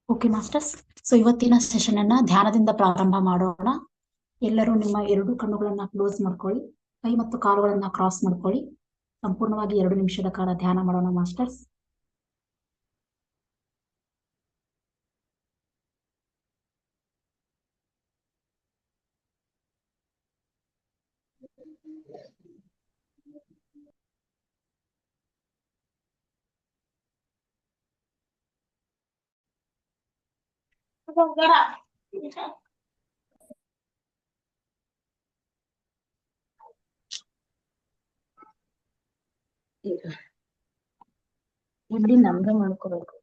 Okay masters. So ಇವತ್ತಿನ session ಅನ್ನ ಧ್ಯಾನದಿಂದ ಪ್ರಾರಂಭ ಮಾಡೋಣ. ಎಲ್ಲರೂ ನಿಮ್ಮ ಎರಡು ಕಣ್ಣುಗಳನ್ನ ಕ್ಲೋಸ್ ಮಾಡ್ಕೊಳ್ಳಿ, ಕೈ ಮತ್ತು ಕಾಲುಗಳನ್ನ ಕ್ರಾಸ್ ಮಾಡ್ಕೊಳ್ಳಿ. ಸಂಪೂರ್ಣವಾಗಿ 2 ನಿಮಿಷದ ಕಾಲ ಧ್ಯಾನ ಮಾಡೋಣ ಮಾಸ್ಟರ್ಸ್. ಇಲ್ಲಿ ನಮ್ಗೆ ಮಾಡ್ಕೋಬೇಕು.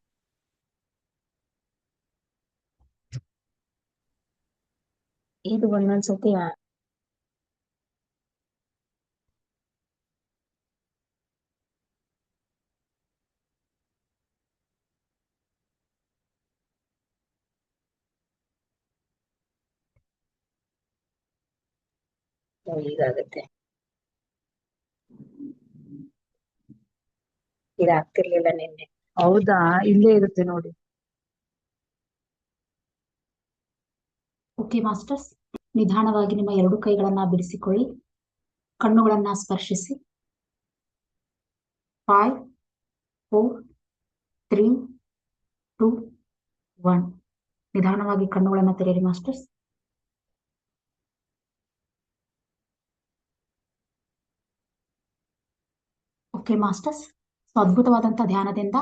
ಇದು ಒಂದೊಂದ್ಸತಿ ಹೀಗಾಗುತ್ತೆ. ಇದಾಗ್ತಿರ್ಲಿಲ್ಲ ನಿನ್ನೆ. ಹೌದಾ? ಇಲ್ಲೇ ಇರುತ್ತೆ ನೋಡಿ. ಓಕೆ ಮಾಸ್ಟರ್ಸ್, ನಿಧಾನವಾಗಿ ನಿಮ್ಮ 2 ಕೈಗಳನ್ನ ಬಿಡಿಸಿಕೊಳ್ಳಿ, ಕಣ್ಣುಗಳನ್ನ ಸ್ಪರ್ಶಿಸಿ. 5 4 3 2 1. ನಿಧಾನವಾಗಿ ಕಣ್ಣುಗಳನ್ನ ತೆರೆಯಿರಿ ಮಾಸ್ಟರ್ಸ್. ಓಕೆ ಮಾಸ್ಟರ್ಸ್, ಸೊ ಅದ್ಭುತವಾದಂತಹ ಧ್ಯಾನದಿಂದ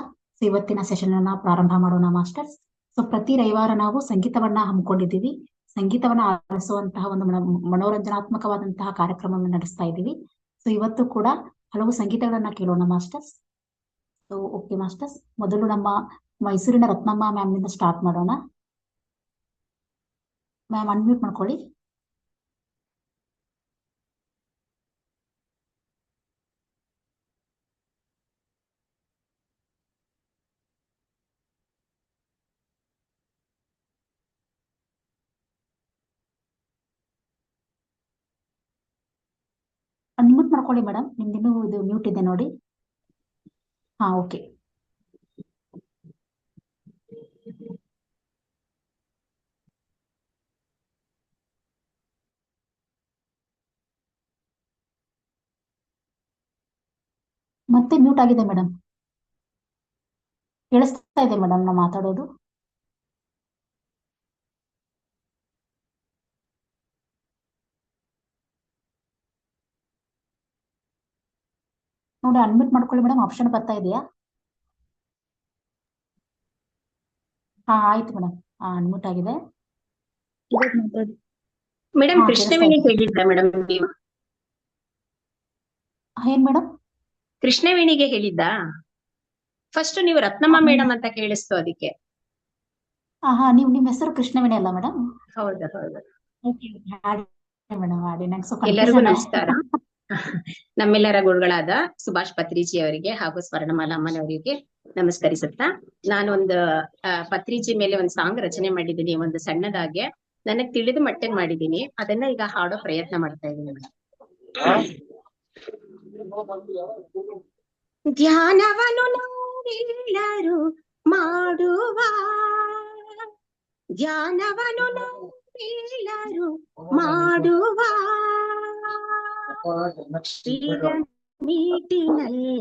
ಇವತ್ತಿನ ಸೆಷನ್ ಅನ್ನ ಪ್ರಾರಂಭ ಮಾಡೋಣ ಮಾಸ್ಟರ್ಸ್. ಸೊ ಪ್ರತಿ ರವಿವಾರ ನಾವು ಸಂಗೀತವನ್ನ ಹಮ್ಮಿಕೊಂಡಿದ್ದೀವಿ. ಸಂಗೀತವನ್ನ ಆಲಿಸುವಂತಹ ಒಂದು ಮನೋರಂಜನಾತ್ಮಕವಾದಂತಹ ಕಾರ್ಯಕ್ರಮವನ್ನು ನಡೆಸ್ತಾ ಇದ್ದೀವಿ. ಸೊ ಇವತ್ತು ಕೂಡ ಹಲವು ಸಂಗೀತಗಳನ್ನ ಕೇಳೋಣ ಮಾಸ್ಟರ್ಸ್. ಸೊ ಓಕೆ ಮಾಸ್ಟರ್ಸ್, ಮೊದಲು ನಮ್ಮ ಮೈಸೂರಿನ ರತ್ನಮ್ಮ ಮ್ಯಾಮ್ ನಿಂದ ಸ್ಟಾರ್ಟ್ ಮಾಡೋಣ. ಮ್ಯಾಮ್ ಅನ್ಮ್ಯೂಟ್ ಮಾಡ್ಕೊಳ್ಳಿ. ಅನ್ಮ್ಯೂಟ್ ಮಾಡ್ಕೊಳ್ಳಿ ಮೇಡಮ್, ನಿಮ್ದಿನ್ನೂ ಇದು ಮ್ಯೂಟ್ ಇದೆ ನೋಡಿ. ಹಾ ಓಕೆ. ಮತ್ತೆ ಮ್ಯೂಟ್ ಆಗಿದೆ ಮೇಡಮ್. ಕೇಳಿಸ್ತಾ ಇದೆ ಮೇಡಮ್ ನಾ ಮಾತಾಡೋದು? ನೋಡಿ ಅನ್ಮ್ಯೂಟ್ ಮಾಡ್ಕೊಳ್ಳಿ ಮೇಡಮ್, ಆಪ್ಷನ್ ಬರ್ತಾ ಇದೆಯಾ? ಹಾ ಆಯ್ತು ಮೇಡಮ್, ಅನ್ಮ್ಯೂಟ್ ಆಗಿದೆ. ಮೇಡಮ್ ಹಾ, ಕೃಷ್ಣವೇಣಿ ಕೇಳಿಸ್ತಾ ಇದೆ. ಹೇಳಿದ್ದ ಮೇಡಮ್ ನೀವು? ಏನ್ ಮೇಡಮ್? ಕೃಷ್ಣವೇಣಿಗೆ ಹೇಳಿದ್ದ? ಫಸ್ಟ್ ನೀವು ರತ್ನಮ್ಮ ಮೇಡಮ್ ಅಂತ ಕೇಳಿಸ್ತು ಅದಕ್ಕೆ. ಹಾ ನೀವು ನಿಮ್ಮ ಹೆಸರು ಕೃಷ್ಣವೇಣಿ ಅಲ್ಲ ಮೇಡಮ್? ಹೌದಾ ಹೌದಾ. ಮೇಡಮ್ ಆಡಿ, ನಂಗೆ ಸ್ವಲ್ಪ ಎಲ್ಲರಿಗೂ ಕನ್ಫ್ಯೂಷನ್. ನಮಸ್ಕಾರ. ನಮ್ಮೆಲ್ಲರ ಗುರುಗಳಾದ ಸುಭಾಷ್ ಪತ್ರಿಜಿ ಅವರಿಗೆ ಹಾಗೂ ಸ್ವರ್ಣಮಾಲಾ ಅಮ್ಮನವರಿಗೆ ನಮಸ್ಕರಿಸುತ್ತಾ, ನಾನೊಂದು ಪತ್ರಿಜಿ ಮೇಲೆ ಒಂದು ಸಾಂಗ್ ರಚನೆ ಮಾಡಿದ್ದೀನಿ, ಒಂದು ಸಣ್ಣದಾಗೆ ನನಗ್ ತಿಳಿದ ಮಟ್ಟಿಗೆ ಮಾಡಿದ್ದೀನಿ. ಅದನ್ನ ಈಗ ಹಾಡೋ ಪ್ರಯತ್ನ ಮಾಡ್ತಾ ಇದ್ದೀನಿ ಮೇಡಮ್. ಧ್ಯಾನವನ್ನು ನಾವೆಲ್ಲರೂ ಮಾಡುವ, ಧ್ಯಾನವನ್ನು ನಾವೆಲ್ಲರೂ ಮಾಡುವ, ಪಿರಮಿಡಿನಲ್ಲಿ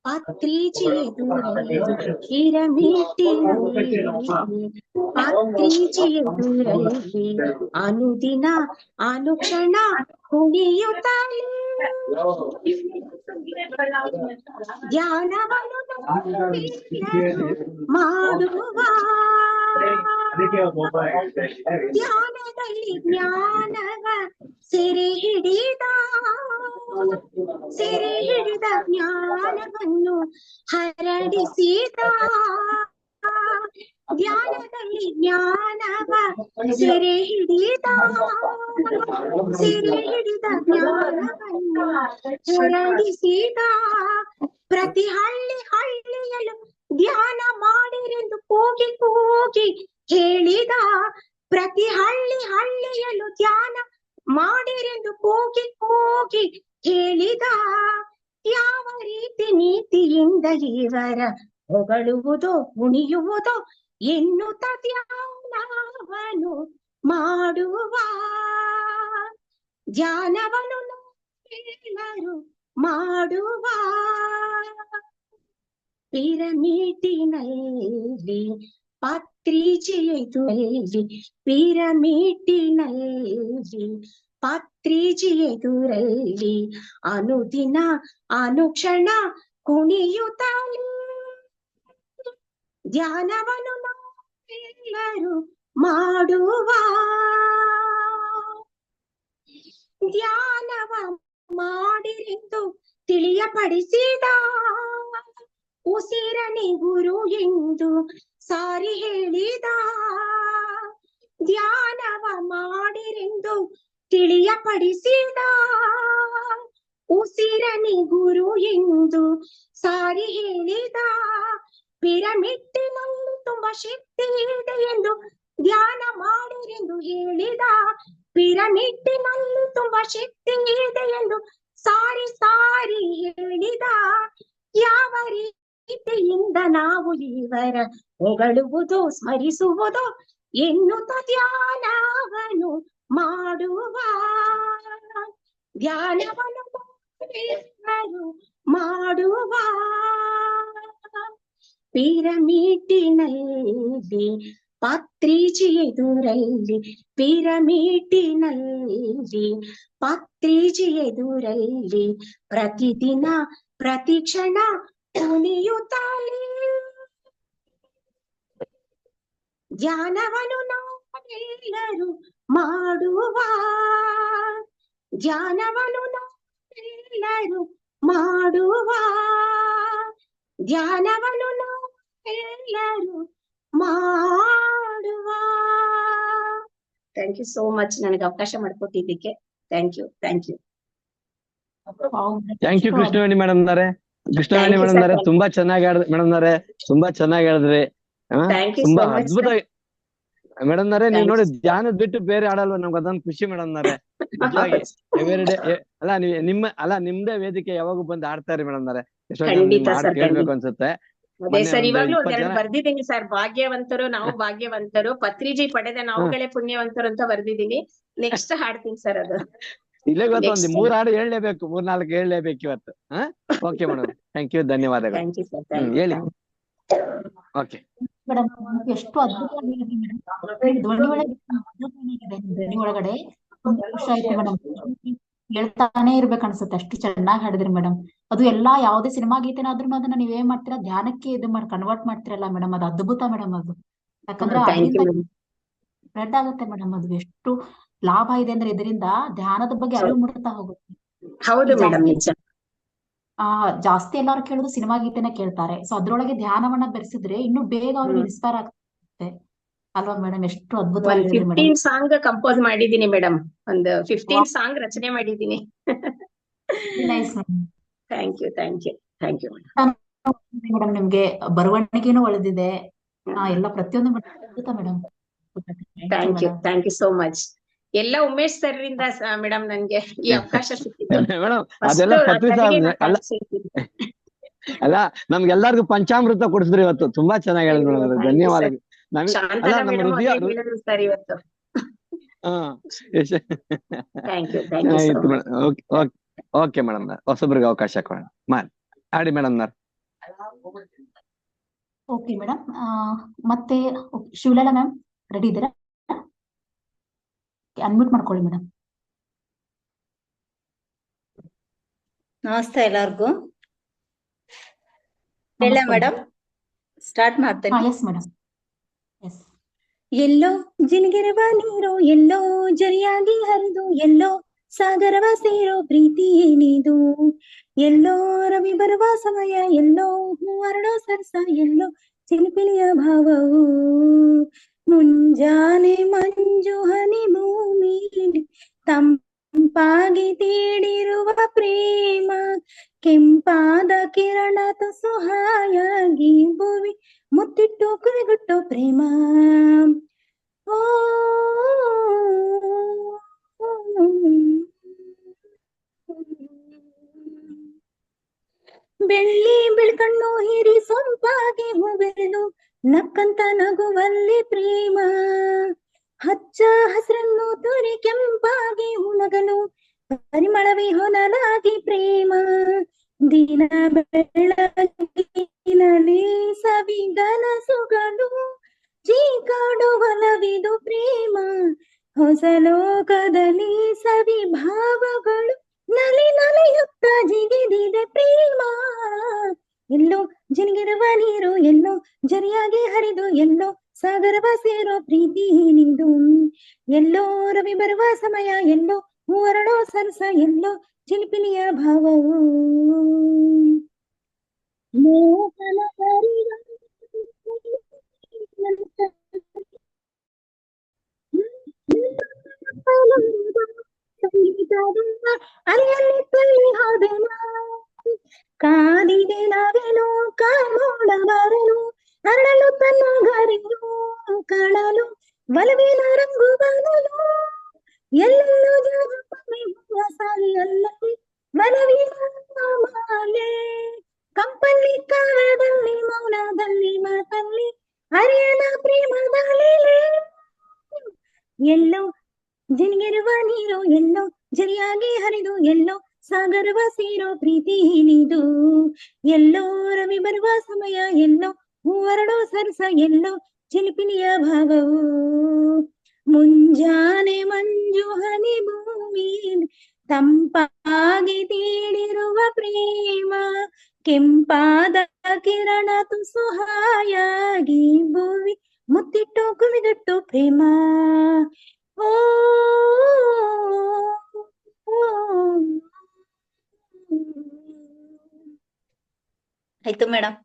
ಪತ್ರಿಜಿ ಎದುರಲ್ಲಿ, ಪಿರಮಿಡಿನಲ್ಲಿ ಪತ್ರಿಜಿ ಎದುರಲ್ಲಿ ಅನುದಿನ ಅನುಕ್ಷಣ ಕುಣಿಯುತ್ತಲೇ ಧ್ಯಾನವನ್ನು ನಾವೆಲ್ಲರೂ ಮಾಡುವ, ಧ್ಯಾನದಲ್ಲಿ ಜ್ಞಾನವ ಸೆರೆ ಹಿಡಿದ ಜ್ಞಾನವನ್ನು ಹರಡಿಸಿದ, ಧ್ಯಾನದಲ್ಲಿ ಜ್ಞಾನವ ಸೆರೆ ಹಿಡಿದ ಜ್ಞಾನವನ್ನು ಹರಡಿಸಿದ, ಪ್ರತಿ ಹಳ್ಳಿಯಲ್ಲೂ ಧ್ಯಾನ ಮಾಡಿರೆಂದು ಕೂಗಿ ಕೂಗಿ ಹೇಳಿದ, ಪ್ರತಿ ಹಳ್ಳಿಯಲ್ಲೂ ಧ್ಯಾನ ಮಾಡಿರೆಂದು ಕೂಗಿ ಕೂಗಿ ಹೇಳಿದ, ಯಾವ ರೀತಿ ನೀತಿಯಿಂದ ಇವರ ಹೊಗಳುವುದೋ ಉಣಿಯುವುದೋ ಎನ್ನುತ್ತ ಧ್ಯಾನವನ್ನು ಮಾಡುವ ಧ್ಯಾನವನ್ನು ನಾವೆಲ್ಲರೂ ಮಾಡುವ ಪಿರಮಿಡಿನಲ್ಲಿ ಪತ್ರಿಜಿಯೆದುರಲ್ಲಿ ಪಿರಮಿಡಿನಲ್ಲಿ ಪತ್ರಿಜಿಯೆದುರಲ್ಲಿ ಅನುದಿನ ಅನುಕ್ಷಣ ಕುಣಿಯುತ್ತಲೇ ಧ್ಯಾನವನ್ನು ನಾವೆಲ್ಲರೂ ಮಾಡುವ ಧ್ಯಾನವ ಮಾಡಿರೆಂದು ತಿಳಿಯಪಡಿಸಿದ ಉಸಿರನೆ ಗುರು ಎಂದು ಸಾರಿ ಹೇಳಿದ ಧ್ಯಾನವ ಮಾಡಿರೆಂದು ತಿಳಿಯಪಡಿಸಿದ ಉಸಿರನೆ ಗುರು ಎಂದು ಸಾರಿ ಹೇಳಿದ ಪಿರಮಿಡ್ಡಿನಲ್ಲಿ ತುಂಬಾ ಶಕ್ತಿ ಇದೆ ಎಂದು ಧ್ಯಾನ ಮಾಡಿರೆಂದು ಹೇಳಿದ ಪಿರಮಿಡ್ಡಿನಲ್ಲಿ ತುಂಬಾ ಶಕ್ತಿ ಇದೆ ಎಂದು ಸಾರಿ ಸಾರಿ ಹೇಳಿದ ಯಾವ ರೀತಿಯಿಂದ ನಾವು ಇವರ ಹೊಗಳುವುದು ಸ್ಮರಿಸುವುದು ಎನ್ನುತ್ತ ಧ್ಯಾನವನ್ನು ಮಾಡುವ ಧ್ಯಾನವನ್ನು ನಾವೆಲ್ಲರೂ ಮಾಡುವ ಪಿರಮಿಡಿನಲ್ಲಿ ಪತ್ರಿಜಿಯೆದುರಲ್ಲಿ ಪಿರಮಿಡಿನಲ್ಲಿ ಪತ್ರಿಜಿಯೆದುರಲ್ಲಿ ಪ್ರತಿದಿನ ಪ್ರತಿಕ್ಷಣ ಕುಣಿಯುತ್ತಲೇ ಧ್ಯಾನವನ್ನು ನಾವೆಲ್ಲರೂ ಮಾಡುವ ಧ್ಯಾನವನ್ನು ನಾವೆಲ್ಲರೂ ಮಾಡುವ ಧ್ಯಾನವನ್ನು ನಾವೆಲ್ಲರೂ ಮಾಡುವ. ಥ್ಯಾಂಕ್ ಯು ಸೋ ಮಚ್ ನನಗೆ ಅವಕಾಶ ಮಾಡಿಕೊಟ್ಟಿದ್ದಕ್ಕೆ. Thank you. Thank you Krishnaveni madam ಅವರೇ. ಕೃಷ್ಣವೇಣಿ ಮೇಡಮ್ ಅವರೇ ತುಂಬಾ ಚೆನ್ನಾಗಿ ಹೇಳಿದ್ರಿ ಮೇಡಮ್ ಅವರೇ, ತುಂಬಾ ಚೆನ್ನಾಗಿ ಹೇಳಿದ್ರಿ. ತುಂಬಾ ಅದ್ಭುತ ಮೇಡಮ್ ಅವರೇ. ನೀವ್ ನೋಡಿ ಧ್ಯಾನದ್ ಬಿಟ್ಟು ಬೇರೆ ಆಡಲ್ವ, ನಮ್ಗೆ ಅದೊಂದು ಖುಷಿ ಮೇಡಮ್ ಅವರೇ. ನಿಜವಾಗಿ ಎವ್ರಿ ಡೇ ಅಲ್ಲ ನಿಮ್ದೇ ವೇದಿಕೆ ಯಾವಾಗೂ ಬಂದು ಆಡ್ತಾರೆ ಮೇಡಮ್ ಅವರೇ. ಕೇಳ್ಬೇಕು ಅನ್ಸುತ್ತೆ. ಅದೇ ಸರ್, ಇವಾಗ್ಲೂ ಒಂದೆರಡು ಬರ್ದಿದ್ದೀನಿ ಸರ್. ಭಾಗ್ಯವಂತರು ನಾವು ಭಾಗ್ಯವಂತರು, ಪತ್ರಿಜಿ ಪಡೆದ ನಾವುಗಳೇ ಪುಣ್ಯವಂತರು ಅಂತ ಬರ್ದಿದ್ದೀನಿ. ನೆಕ್ಸ್ಟ್ ಹಾಡ್ತೀನಿ ಸರ್ ಅದು. ಇಲ್ಲೇ ಇವತ್ತು ಒಂದು 3 ಹಾಡು ಹೇಳಲೇಬೇಕು, 3-4 ಹೇಳಲೇಬೇಕು ಇವತ್ತು. ಓಕೆ ಮೇಡಮ್, ಥ್ಯಾಂಕ್ ಯು, ಧನ್ಯವಾದಗಳು. ಹೇಳಿ. ಓಕೆ ಮೇಡಮ್, ಎಷ್ಟು ಅದ್ಭುತವಾಗಿ ಧ್ವನಿ ಒಳಗಡೆ ತುಂಬಾ ಖುಷಿ ಆಯ್ತು ಮೇಡಮ್. ಹೇಳ್ತಾನೆ ಇರ್ಬೇಕು ಅನ್ಸುತ್ತೆ, ಅಷ್ಟು ಚೆನ್ನಾಗಿ ಹಾಡಿದ್ರಿ ಮೇಡಮ್. ಅದು ಎಲ್ಲಾ ಯಾವುದೇ ಸಿನಿಮಾ ಗೀತೆನಾದ್ರೂ ಅದನ್ನ ನೀವೇನ್ ಮಾಡ್ತೀರಾ, ಧ್ಯಾನಕ್ಕೆ ಇದು ಮಾಡಿ ಕನ್ವರ್ಟ್ ಮಾಡ್ತಿರಲ್ಲ ಮೇಡಮ್. ಅದು ಅದ್ಭುತ ಮೇಡಮ್. ಅದು ಯಾಕಂದ್ರೆ ಸ್ಪ್ರೆಡ್ ಆಗುತ್ತೆ ಮೇಡಮ್. ಅದು ಎಷ್ಟು ಲಾಭ ಇದೆ ಅಂದ್ರೆ ಇದರಿಂದ ಧ್ಯಾನದ ಬಗ್ಗೆ ಅರಿವು ಮೂಡ್ತಾ ಹೋಗುತ್ತೆ. ಹೌದು ಮೇಡಮ್. ಜಾಸ್ತಿ ಎಲ್ಲಾರು ಕೇಳೋದು ಸಿನಿಮಾ ಗೀತೆನ ಕೇಳ್ತಾರೆ. ಸೊ ಅದ್ರೊಳಗೆ ಧ್ಯಾನವನ್ನ ಬೆರೆಸಿದ್ರೆ ಇನ್ನೂ ಬೇಗ ಅವ್ರಿಗೆ ಇನ್ಸ್ಪೈರ್ ಆಗ್ತದೆ ಅಲ್ವಾ ಮೇಡಮ್? ಎಷ್ಟು ಅದ್ಭುತವಾಗಿ 15 ಸಾಂಗ್ ಕಂಪೋಸ್ ಮಾಡಿದೀನಿ ಮೇಡಮ್. ಒಂದು 15 ಸಾಂಗ್ ರಚನೆ ಮಾಡಿದೀನಿ. Thank you madam. ನಿಮ್ಗೆ ಬರವಣಿಗೆನೂ ಒಳ್ಳೆದಿದೆ, ಎಲ್ಲ ಪ್ರತಿಯೊಂದು ಅದ್ಭುತ madam. Thank you so much. ಎಲ್ಲ ಉಮೇಶ್ ಸರ್ ಇಂದ ಮೇಡಮ್ ನನ್ಗೆ ಈ ಅವಕಾಶ ಸಿಕ್ಕಿದ್ದು. ಅಲ್ಲ ನಮ್ಗೆಲ್ಲರಿಗೂ ಪಂಚಾಮೃತ ಕೊಡಿಸಿದ್ರಿ ಇವತ್ತು. ತುಂಬಾ ಚೆನ್ನಾಗಿ ಹೇಳಿದ್ರು ಮೇಡಮ್, ಧನ್ಯವಾದಗಳು. ಓಕೆ ಮೇಡಮ್, ಹೊಸಬ್ರಿಗೆ ಅವಕಾಶ ಕೊಡೋಣ. ಆಡಿ ಮೇಡಮ್. Okay madam. ಮತ್ತೆ ಶಿವಲೀಲಾ ಮ್ಯಾಮ್ ರೆಡಿ ಇದ್ದೀರಾ? ಅನ್ಮ್ಯೂಟ್ ಮಾಡ್ಕೊಳ್ಳಿ ಮೇಡಮ್. ನಮಸ್ತೆ ಎಲ್ಲರಿಗೂ. ಹೇಳ ಮೇಡಮ್, ಸ್ಟಾರ್ಟ್ ಮಾಡ್ತೇನೆ. Yes madam. ಎಸ್. ಎಲ್ಲೋ ಜಿನಗಿರುವ ನೀರು, ಎಲ್ಲೋ ಜರಿಯಾಗಿ ಹರಿದು, ಎಲ್ಲೋ ಸಾಗರವ ಸೇರೋ ಪ್ರೀತಿ ಏನಿದು, ಎಲ್ಲೋ ರವಿ ಬರುವ ಸಮಯ, ಎಲ್ಲೋ ಹರಡೋ ಸರಸ, ಎಲ್ಲೋ ಚಿಲಿಪಿಲಿಯ ಭಾವವು, ಮುಂಜಾನೆ ಮಂಜು ಹನಿ ಭೂಮಿಲಿ ತಂಪಾಗಿ ತೀಡಿರುವ ಪ್ರೇಮ, ಕೆಂಪಾದ ಕಿರಣ ತುಸು ಹಾಯಾಗಿ ಭೂಮಿ ಮುತ್ತಿಟ್ಟು ಕುದಿಗುಟ್ಟೋ ಪ್ರೇಮ. ಓ ಬೆಳ್ಳಿ ಬೆಳ್ಕಣ್ಣು ಹೀರಿ ಸೊಂಪಾಗಿ ಹೂಬೆರೆದು, ನಕ್ಕಂತ ನಗುವಲ್ಲಿ ಪ್ರೇಮ. ಹಚ್ಚ ಹಸಿರನ್ನು ತೋರಿ ಕೆಂಪಾಗಿ ಉಣಗಲು ಪರಿಮಳವೇ ಹೊನಲಾಗಿ ಪ್ರೇಮ. ದಿನ ಬೆಳಗಿನಲ್ಲಿ ಸವಿಗನಸುಗಳು ಚೀಕಾಡುವಲವಿದು ಪ್ರೇಮ. ಹೊಸ ಲೋಕದಲ್ಲಿ ಸವಿ ಭಾವಗಳು ನಲಿ ನಲಿಯುತ್ತ ಜಿಗಿದಿದೆ ಪ್ರೇಮ. ಎಲ್ಲೋ ಜಿನಿಗಿರುವ ನೀರು ಎಲ್ಲೋ ಜರಿಯಾಗಿ ಹರಿದು ಎಲ್ಲೋ ಸಾಗರವ ಸೇರೋ ಪ್ರೀತಿ ನಿಂದು. ಎಲ್ಲೋ ರವಿ ಬರುವ ಸಮಯ ಎಲ್ಲೋ ಹೊರಡೋ ಸರಸ ಎಲ್ಲೋ ಚಿಲಿಪಿಲಿಯ ಭಾವವು. ಮೋಹನ ಅಲ್ಲಲ್ಲಿ ತಳ್ಳಿ ಹೋದೆನ. ಕಾದಿದೆ ನಾವೇನು ಕಾಮೋಡ ಬರಲು ಅರಳಲು ತನ್ನ ಗರಿಯು ಕಾಣಲು ಒಲವಿನ ರಂಗು ಬರಲು. ಎಲ್ಲೆಲ್ಲೂ ಜಾಗಪ್ಪನೆ ಸಾಲಿಯಲ್ಲಿ ಒಲವಿನ ಮಾಲೆ. ಕಂಪಲ್ಲಿ ಕಾಲದಲ್ಲಿ ಮೌನದಲ್ಲಿ ಮಾತಲ್ಲಿ ಅರಿಯನ ಪ್ರೇಮದಲ್ಲಿ. ಎಲ್ಲೋ ಜಿನಿಗಿರುವ ನೀರು ಎಲ್ಲೋ ಜರಿಯಾಗಿ ಹರಿದು ಎಲ್ಲೋ ಸಾಗರವ ಸೇರೋ ಪ್ರೀತಿ ನಿದು. ಎಲ್ಲೋ ರವಿ ಬರುವ ಸಮಯ ಎಲ್ಲೋ ಹೊರಡೋ ಸರಸ ಎಲ್ಲೋ ಚಿಲಿಪಿಲಿಯ ಭಾವವು. ಮುಂಜಾನೆ ಮಂಜು ಹನಿ ಭೂಮಿ ತಂಪಾಗಿ ತೀಡಿರುವ ಪ್ರೇಮ. ಕೆಂಪಾದ ಕಿರಣ ತುಸು ಹಾಯಾಗಿ ಭೂಮಿ ಮುತ್ತಿಟ್ಟು ಕುಮಿದಟ್ಟು ಪ್ರೇಮ. ಓ ಆಯ್ತು ಮೇಡಮ್.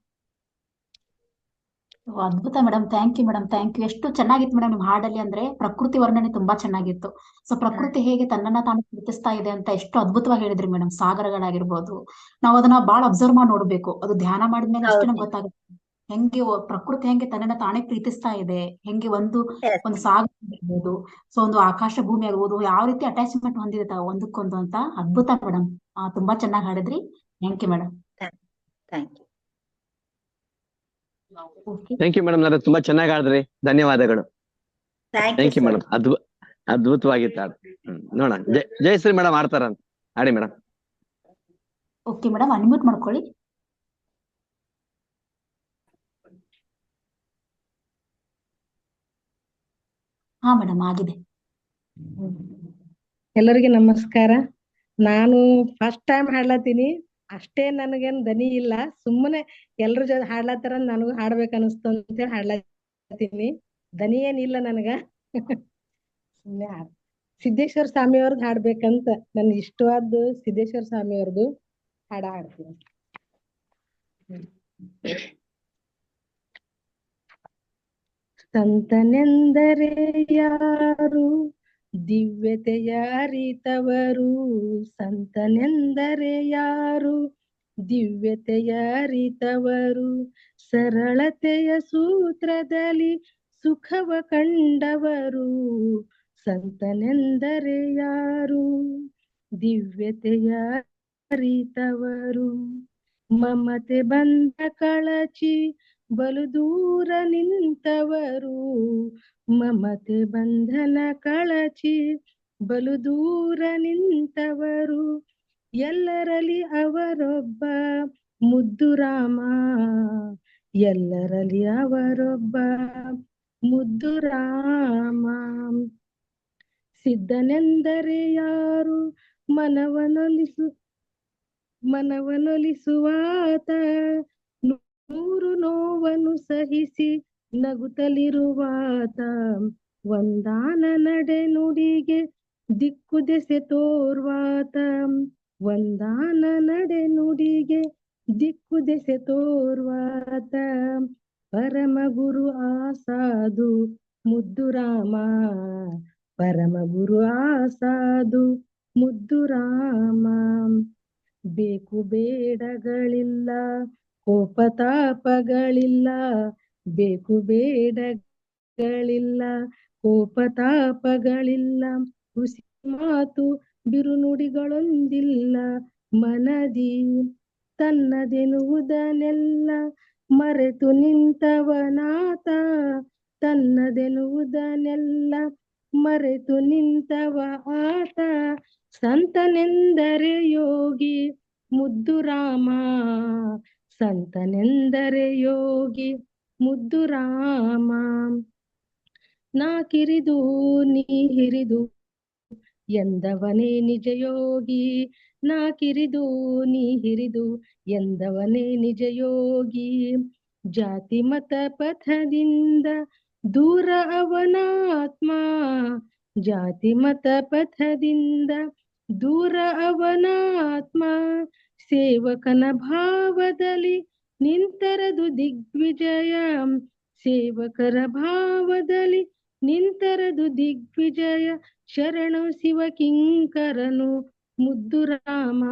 ಅದ್ಭುತ madam, thank you madam, thank you. ಎಷ್ಟು ಚೆನ್ನಾಗಿತ್ತು ಮೇಡಮ್ ನಿಮ್ ಹಾಡಲ್ಲಿ, ಅಂದ್ರೆ ಪ್ರಕೃತಿ ವರ್ಣನೆ ತುಂಬಾ ಚೆನ್ನಾಗಿತ್ತು. ಸೊ ಪ್ರಕೃತಿ ಹೇಗೆ ತನ್ನನ್ನ ತಾನು ಪ್ರೀತಿಸ್ತಾ ಇದೆ ಅಂತ ಎಷ್ಟು ಅದ್ಭುತವಾಗಿ ಹೇಳಿದ್ರಿ ಮೇಡಮ್. ಸಾಗರಗಳಾಗಿರ್ಬೋದು, ನಾವು ಅದನ್ನ ಬಾಳ ಅಬ್ಸರ್ವ್ ಮಾಡಿ ನೋಡ್ಬೇಕು. ಅದು ಧ್ಯಾನ ಮಾಡಿದ್ಮೇಲೆ ಅಷ್ಟೇ ನಮ್ಗೆ ಗೊತ್ತಾಗುತ್ತೆ ಹೆಂಗೆ ಪ್ರಕೃತಿ ಹೆಂಗೆ ತನ್ನನ್ನ ತಾನೇ ಪ್ರೀತಿಸ್ತಾ ಇದೆ, ಹೆಂಗೆ ಒಂದು ಸಾಗರ ಆಗಿರ್ಬೋದು, ಸೊ ಒಂದು ಆಕಾಶ ಭೂಮಿ ಆಗ್ಬೋದು, ಯಾವ ರೀತಿ ಅಟ್ಯಾಚ್ಮೆಂಟ್ ಹೊಂದಿರ್ತಾವ ಒಂದಕ್ಕೊಂದು ಅಂತ. ಅದ್ಭುತ ಮೇಡಮ್, ತುಂಬಾ ಚೆನ್ನಾಗಿ ಹಾಡಿದ್ರಿ. Thank you madam. Thank you. Thank you madam, ತುಂಬಾ ಚೆನ್ನಾಗಿ ಹಾಡಿದ್ರಿ. ಧನ್ಯವಾದಗಳು. Thank you madam. ಅದ್ಭುತವಾಗಿತ್ತು ಹಾಡು. ನೋಡೋಣ, ಜಯಶ್ರೀ ಮೇಡಮ್ ಆಡ್ತಾರಂತ. ಆಡಿ ಮೇಡಮ್. ಓಕೆ ಮೇಡಮ್, ಅನ್ಮ್ಯೂಟ್ ಮಾಡ್ಕೊಳ್ಳಿ. ಹಾ ಮೇಡಮ್, ಆಗಿದೆ. ಎಲ್ಲರಿಗೆ ನಮಸ್ಕಾರ. ನಾನು ಫಸ್ಟ್ ಟೈಮ್ ಹಾಡ್ಲತ್ತೀನಿ. ಅಷ್ಟೇ ನನಗೇನ್ ದನಿ ಇಲ್ಲ, ಸುಮ್ಮನೆ ಎಲ್ರ ಜೊತೆ ಹಾಡ್ಲತ್ತಾರ ನನಗೂ ಹಾಡ್ಬೇಕು ಅನಿಸ್ತು ಅಂತೇಳಿ ಹಾಡ್ಲತ್ತೀನಿ. ದನಿ ಏನಿಲ್ಲ ನನಗ. ಸುಮ್ಮನೆ ಸಿದ್ದೇಶ್ವರ ಸ್ವಾಮಿ ಅವ್ರದ್ದು ಹಾಡ್ಬೇಕಂತ ನನ್ ಇಷ್ಟವಾದ್ದು ಸಿದ್ದೇಶ್ವರ ಸ್ವಾಮಿ ಅವ್ರದ್ದು ಹಾಡ್ತೀನಿ. ಸಂತನೆಂದರೆ ಯಾರು, ದಿವ್ಯತೆಯ ಅರಿತವರು. ಸಂತನೆಂದರೆ ಯಾರು, ದಿವ್ಯತೆಯ ಅರಿತವರು. ಸರಳತೆಯ ಸೂತ್ರದಲ್ಲಿ ಸುಖವ ಕಂಡವರು. ಸಂತನೆಂದರೆ ಯಾರು, ದಿವ್ಯತೆಯ ಅರಿತವರು. ಮಮತೆ ಬಂದ ಕಳಚಿ ಬಲು ದೂರ ನಿಂತವರು. ಮಮತೆ ಬಂಧನ ಕಳಚಿ ಬಲು ದೂರ ನಿಂತವರು. ಎಲ್ಲರಲ್ಲಿ ಅವರೊಬ್ಬ ಮುದ್ದು ರಾಮ. ಎಲ್ಲರಲ್ಲಿ ಅವರೊಬ್ಬ ಮುದ್ದು ರಾಮ. ಸಿದ್ಧನೆಂದರೆ ಯಾರು, ಮನವನೊಲಿಸುವಾತ. ನೂರು ನೋವನ್ನು ಸಹಿಸಿ ನಗುತ್ತಲಿರುವಾತ. ಒಂದಾನ ನಡೆ ನುಡಿಗೆ ದಿಕ್ಕು ದೆಸೆ ತೋರ್ವಾತ. ಒಂದಾನ ನಡೆ ನುಡಿಗೆ ದಿಕ್ಕು ದೆಸೆ ತೋರ್ವಾತ. ಪರಮ ಗುರು ಆಸಾದು ಮುದ್ದು ರಾಮ. ಪರಮ ಗುರು ಆಸಾದು ಮುದ್ದು ರಾಮ. ಬೇಕು ಬೇಡಗಳಿಲ್ಲ, ಕೋಪತಾಪಗಳಿಲ್ಲ. ಬೇಕು ಬೇಡಗಳಿಲ್ಲ, ಕೋಪತಾಪಗಳಿಲ್ಲ. ಹುಸಿ ಮಾತು ಬಿರುನುಡಿಗಳೊಂದಿಲ್ಲ. ಮನದಿ ತನ್ನದೆನ್ನುವುದನ್ನೆಲ್ಲ ಮರೆತು ನಿಂತವನಾತ ತನ್ನದೆನ್ನುವುದನ್ನೆಲ್ಲ ಮರೆತು ನಿಂತವ ಆತ ಸಂತನೆಂದರೆ ಯೋಗಿ ಮುದ್ದು ರಾಮ ಸಂತನೆಂದರೆ ಯೋಗಿ ಮುದ್ದು ರಾಮ ನಾ ಕಿರಿದು ನೀ ಹಿರಿದು ಎಂದವನೇ ನಿಜ ಯೋಗಿ ನಾ ಕಿರಿದು ನೀ ಹಿರಿದು ಎಂದವನೇ ನಿಜ ಯೋಗಿ ಜಾತಿ ಮತ ಪಥದಿಂದ ದೂರ ಅವನಾತ್ಮ ಜಾತಿ ಮತ ಪಥದಿಂದ ದೂರ ಅವನಾತ್ಮ ಸೇವಕನ ಭಾವದಲ್ಲಿ ನಿಂತರದು ದಿಗ್ವಿಜಯ ಸೇವಕರ ಭಾವದಲ್ಲಿ ನಿಂತರದು ದಿಗ್ವಿಜಯ ಶರಣು ಶಿವ ಕಿಂಕರನು ಮುದ್ದು ರಾಮ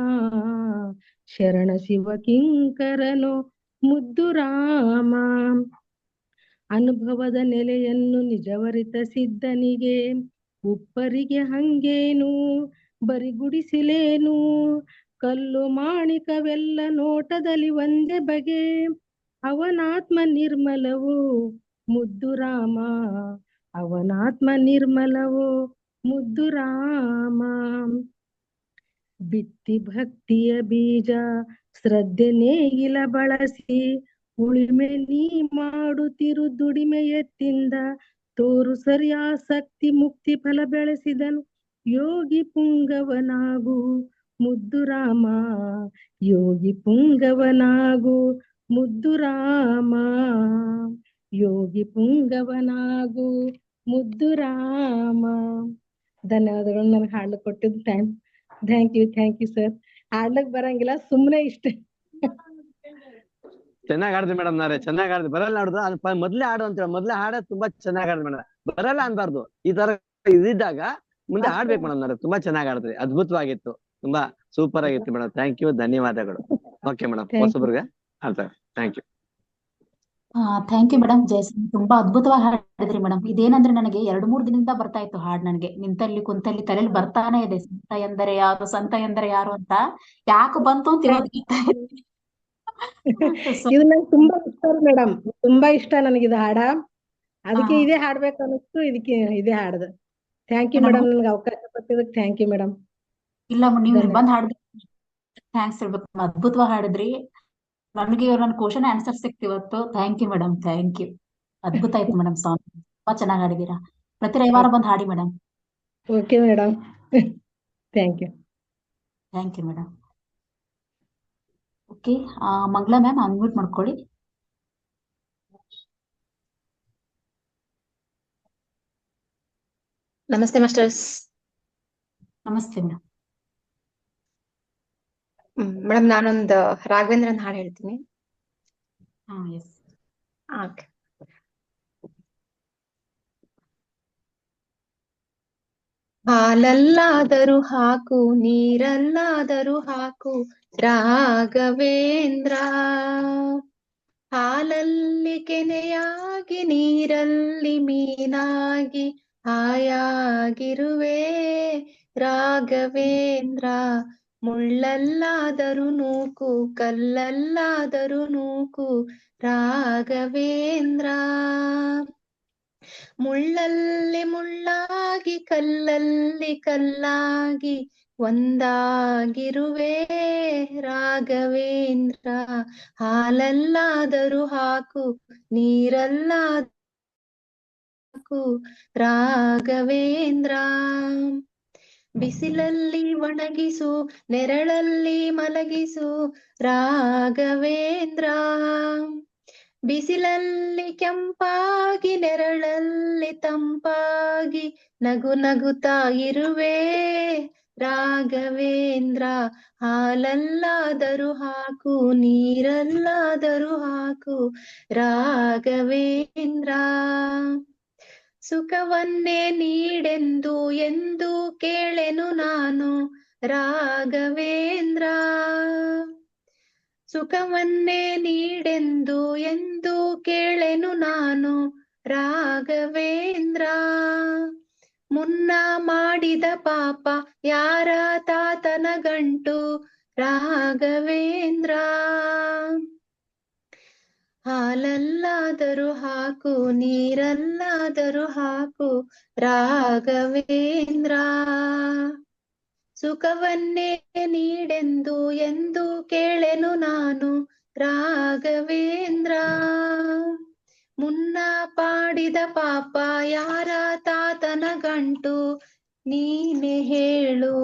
ಶರಣ ಶಿವ ಕಿಂಕರನು ಮುದ್ದು ರಾಮ ಅನುಭವದ ನೆಲೆಯನ್ನು ನಿಜವರಿತ ಸಿದ್ಧನಿಗೆ ಉಪ್ಪರಿಗೆ ಹಂಗೇನು ಬರಿಗುಡಿಸಿಲೇನು ಕಲ್ಲು ಮಾಣಿಕವೆಲ್ಲ ನೋಟದಲ್ಲಿ ಒಂದೇ ಬಗೆ ಅವನಾತ್ಮ ನಿರ್ಮಲವು ಮುದ್ದು ರಾಮ ಅವನಾತ್ಮ ನಿರ್ಮಲವು ಮುದ್ದು ರಾಮ ಬಿತ್ತಿ ಭಕ್ತಿಯ ಬೀಜ ಶ್ರದ್ಧೆ ನೇಗಿಲ ಬಳಸಿ ಉಳಿಮೆ ನೀ ಮಾಡುತ್ತಿರು ದುಡಿಮೆ ಎತ್ತಿಂದ ತೋರು ಸರಿಯಾಸಕ್ತಿ ಮುಕ್ತಿ ಫಲ ಬೆಳೆಸಿದನು ಯೋಗಿ ಪುಂಗವನಾಗು ಮುದ್ದು ರಾಮ ಯೋಗಿ ಪುಂಗವನಾಗು ಮುದ್ದು ರಾಮ ಯೋಗಿ ಪುಂಗವನಾಗು ಮುದ್ದು ರಾಮ ಧನ್ಯವಾದಗಳು ನನಗೆ ಹಾಡ್ಲಿಕ್ಕೆ ಕೊಟ್ಟಿದ್ದು ಟೈಮ್ ಥ್ಯಾಂಕ್ ಯು ಸರ್ ಹಾಡ್ಲಿಕ್ ಬರಂಗಿಲ್ಲ ಸುಮ್ಮನೆ ಇಷ್ಟ ಚೆನ್ನಾಗ್ ಆಡಿದ್ರಿ ಮೇಡಮ್ ನಾರೇ ಚೆನ್ನಾಗ್ ಆಡಿದ್ರಿ ಬರಲ್ಲ ಆಡುದು ಅದು ಮೊದ್ಲೇ ಆಡು ಅಂತ ಮೊದ್ಲೇ ಹಾಡ ತುಂಬಾ ಚೆನ್ನಾಗ್ ಆಡಿದ್ರಿ ಮೇಡಮ್ ಬರಲ್ಲ ಅನ್ಬಾರ್ದು ಈ ತರ ಇದ್ದಾಗ ಮುಂದೆ ಆಡ್ಬೇಕು ಮೇಡಮ್ ನಾರೇ ತುಂಬಾ ಚೆನ್ನಾಗ್ ಆಡಿದ್ರಿ ಅದ್ಭುತವಾಗಿತ್ತು ತುಂಬಾ ಸೂಪರ್ ಆಗಿತ್ತು ಮೇಡಮ್ ಥ್ಯಾಂಕ್ ಯು ಧನ್ಯವಾದಗಳು ಓಕೆ ಮೇಡಮ್ ಹೊಸಬ್ರಿಗೆ ಆಡ್ತಾರೆ thank you thank you madam Jayashree ತುಂಬಾ ಅದ್ಭುತವಾಗಿ ಹಾಡಿದ್ರಿ ಮೇಡಮ್ ಇದೇನಂದ್ರೆ ನನಗೆ 2-3 ದಿನದಿಂದ ಬರ್ತಾ ಇತ್ತು ಹಾಡ್ ನನಗೆ ನಿಂತಲ್ಲಿ ಕುಂತಲ್ಲಿ ತಲೆಯಲ್ಲಿ ಬರ್ತಾನೆ ಇದೆ ಸಂತ ಎಂದರೆ ಯಾರು ಸಂತ ಎಂದರೆ ಯಾರು ಅಂತ ಯಾಕೆ ಬಂತು ಅಂತ ಇರೋದು ಇದು ನಂಗೆ ತುಂಬಾ ಇಷ್ಟ ಮೇಡಮ್ ತುಂಬಾ ಇಷ್ಟ ನನಗಿದ ಹಾಡ ಅದಕ್ಕೆ ಇದೇ ಹಾಡ್ಬೇಕು ಅನ್ನಿಸ್ತು ಇದಕ್ಕೆ ಇದೇ ಹಾಡ್ದು ಥ್ಯಾಂಕ್ ಯು ಮೇಡಮ್ ನನ್ಗೆ ಅವಕಾಶ ಕೊಟ್ಟಿದ್ದಕ್ಕೆ ಥ್ಯಾಂಕ್ ಯು ಮೇಡಮ್ ಇಲ್ಲ ನೀವು ಬಂದ್ ಹಾಡಿದ್ರಿ ಥ್ಯಾಂಕ್ಸ್ ಹೇಳ್ಬೇಕು ಅದ್ಭುತವಾಗಿ ಹಾಡಿದ್ರಿ ನನಗೆ ನನ್ನ ಕ್ವಶನ್ ಆನ್ಸರ್ ಸಿಕ್ತು ಇವತ್ತು thank you madam thank you ಅದ್ಭುತ ಆಯ್ತು ಮೇಡಮ್ ಸಾಂಗ್ ತುಂಬಾ ಚೆನ್ನಾಗಿ ಹಾಡಿದೀರಾ ಪ್ರತಿ ರವಿವಾರ ಬಂದ್ ಹಾಡಿ madam okay madam thank you madam okay Mangala ma'am unmute ಮಾಡ್ಕೊಳ್ಳಿ ನಮಸ್ತೆ ಮಾಸ್ಟರ್ಸ್ ನಮಸ್ತೆ ಮೇಡಮ್ ಮೇಡಮ್ ನಾನೊಂದು ರಾಘವೇಂದ್ರನ್ ಹಾಡು ಹೇಳ್ತೀನಿ ಎಸ್ ಓಕೆ ಹಾಲಲ್ಲಾದರೂ ಹಾಕು ನೀರಲ್ಲಾದರೂ ಹಾಕು ರಾಘವೇಂದ್ರ ಹಾಲಲ್ಲಿ ಕೆನೆಯಾಗಿ ನೀರಲ್ಲಿ ಮೀನಾಗಿ ಹಾಯಾಗಿರುವೆ ರಾಘವೇಂದ್ರ ಮುಳ್ಳಲ್ಲಾದರೂ ನೂಕು ಕಲ್ಲಲ್ಲಾದರೂ ನೂಕು ರಾಘವೇಂದ್ರ ಮುಳ್ಳಲ್ಲಿ ಮುಳ್ಳಾಗಿ ಕಲ್ಲಲ್ಲಿ ಕಲ್ಲಾಗಿ ಒಂದಾಗಿರುವೆ ರಾಘವೇಂದ್ರ ಹಾಲಲ್ಲಾದರೂ ಹಾಕು ನೀರಲ್ಲಾದರೂ ರಾಘವೇಂದ್ರ ಬಿಸಿಲಲ್ಲಿ ಒಣಗಿಸು ನೆರಳಲ್ಲಿ ಮಲಗಿಸು ರಾಘವೇಂದ್ರ ಬಿಸಿಲಲ್ಲಿ ಕೆಂಪಾಗಿ ನೆರಳಲ್ಲಿ ತಂಪಾಗಿ ನಗು ನಗುತ್ತಾ ಇರುವೆ ರಾಘವೇಂದ್ರ ಹಾಲಲ್ಲಾದರೂ ಹಾಕು ನೀರಲ್ಲಾದರೂ ಹಾಕು ರಾಘವೇಂದ್ರ ಸುಖವನ್ನೇ ನೀಡೆಂದು ಎಂದು ಕೇಳೆನು ನಾನು ರಾಘವೇಂದ್ರ ಸುಖವನ್ನೇ ನೀಡೆಂದು ಎಂದು ಕೇಳೆನು ನಾನು ರಾಘವೇಂದ್ರ ಮುನ್ನ ಮಾಡಿದ ಪಾಪ ಯಾರ ತಾತನ ಗಂಟು ರಾಘವೇಂದ್ರ ಹಾಲಲ್ಲಾದರೂ ಹಾಕು ನೀರಲ್ಲಾದರೂ ಹಾಕು ರಾಘವೇಂದ್ರ. ಸುಖವನ್ನೇ ನೀಡೆಂದು ಎಂದು ಕೇಳೆನು ನಾನು ರಾಘವೇಂದ್ರ. ಮುನ್ನ ಪಾಡಿದ ಪಾಪ ಯಾರ ತಾತನ ಗಂಟು ನೀನೆ ಹೇಳು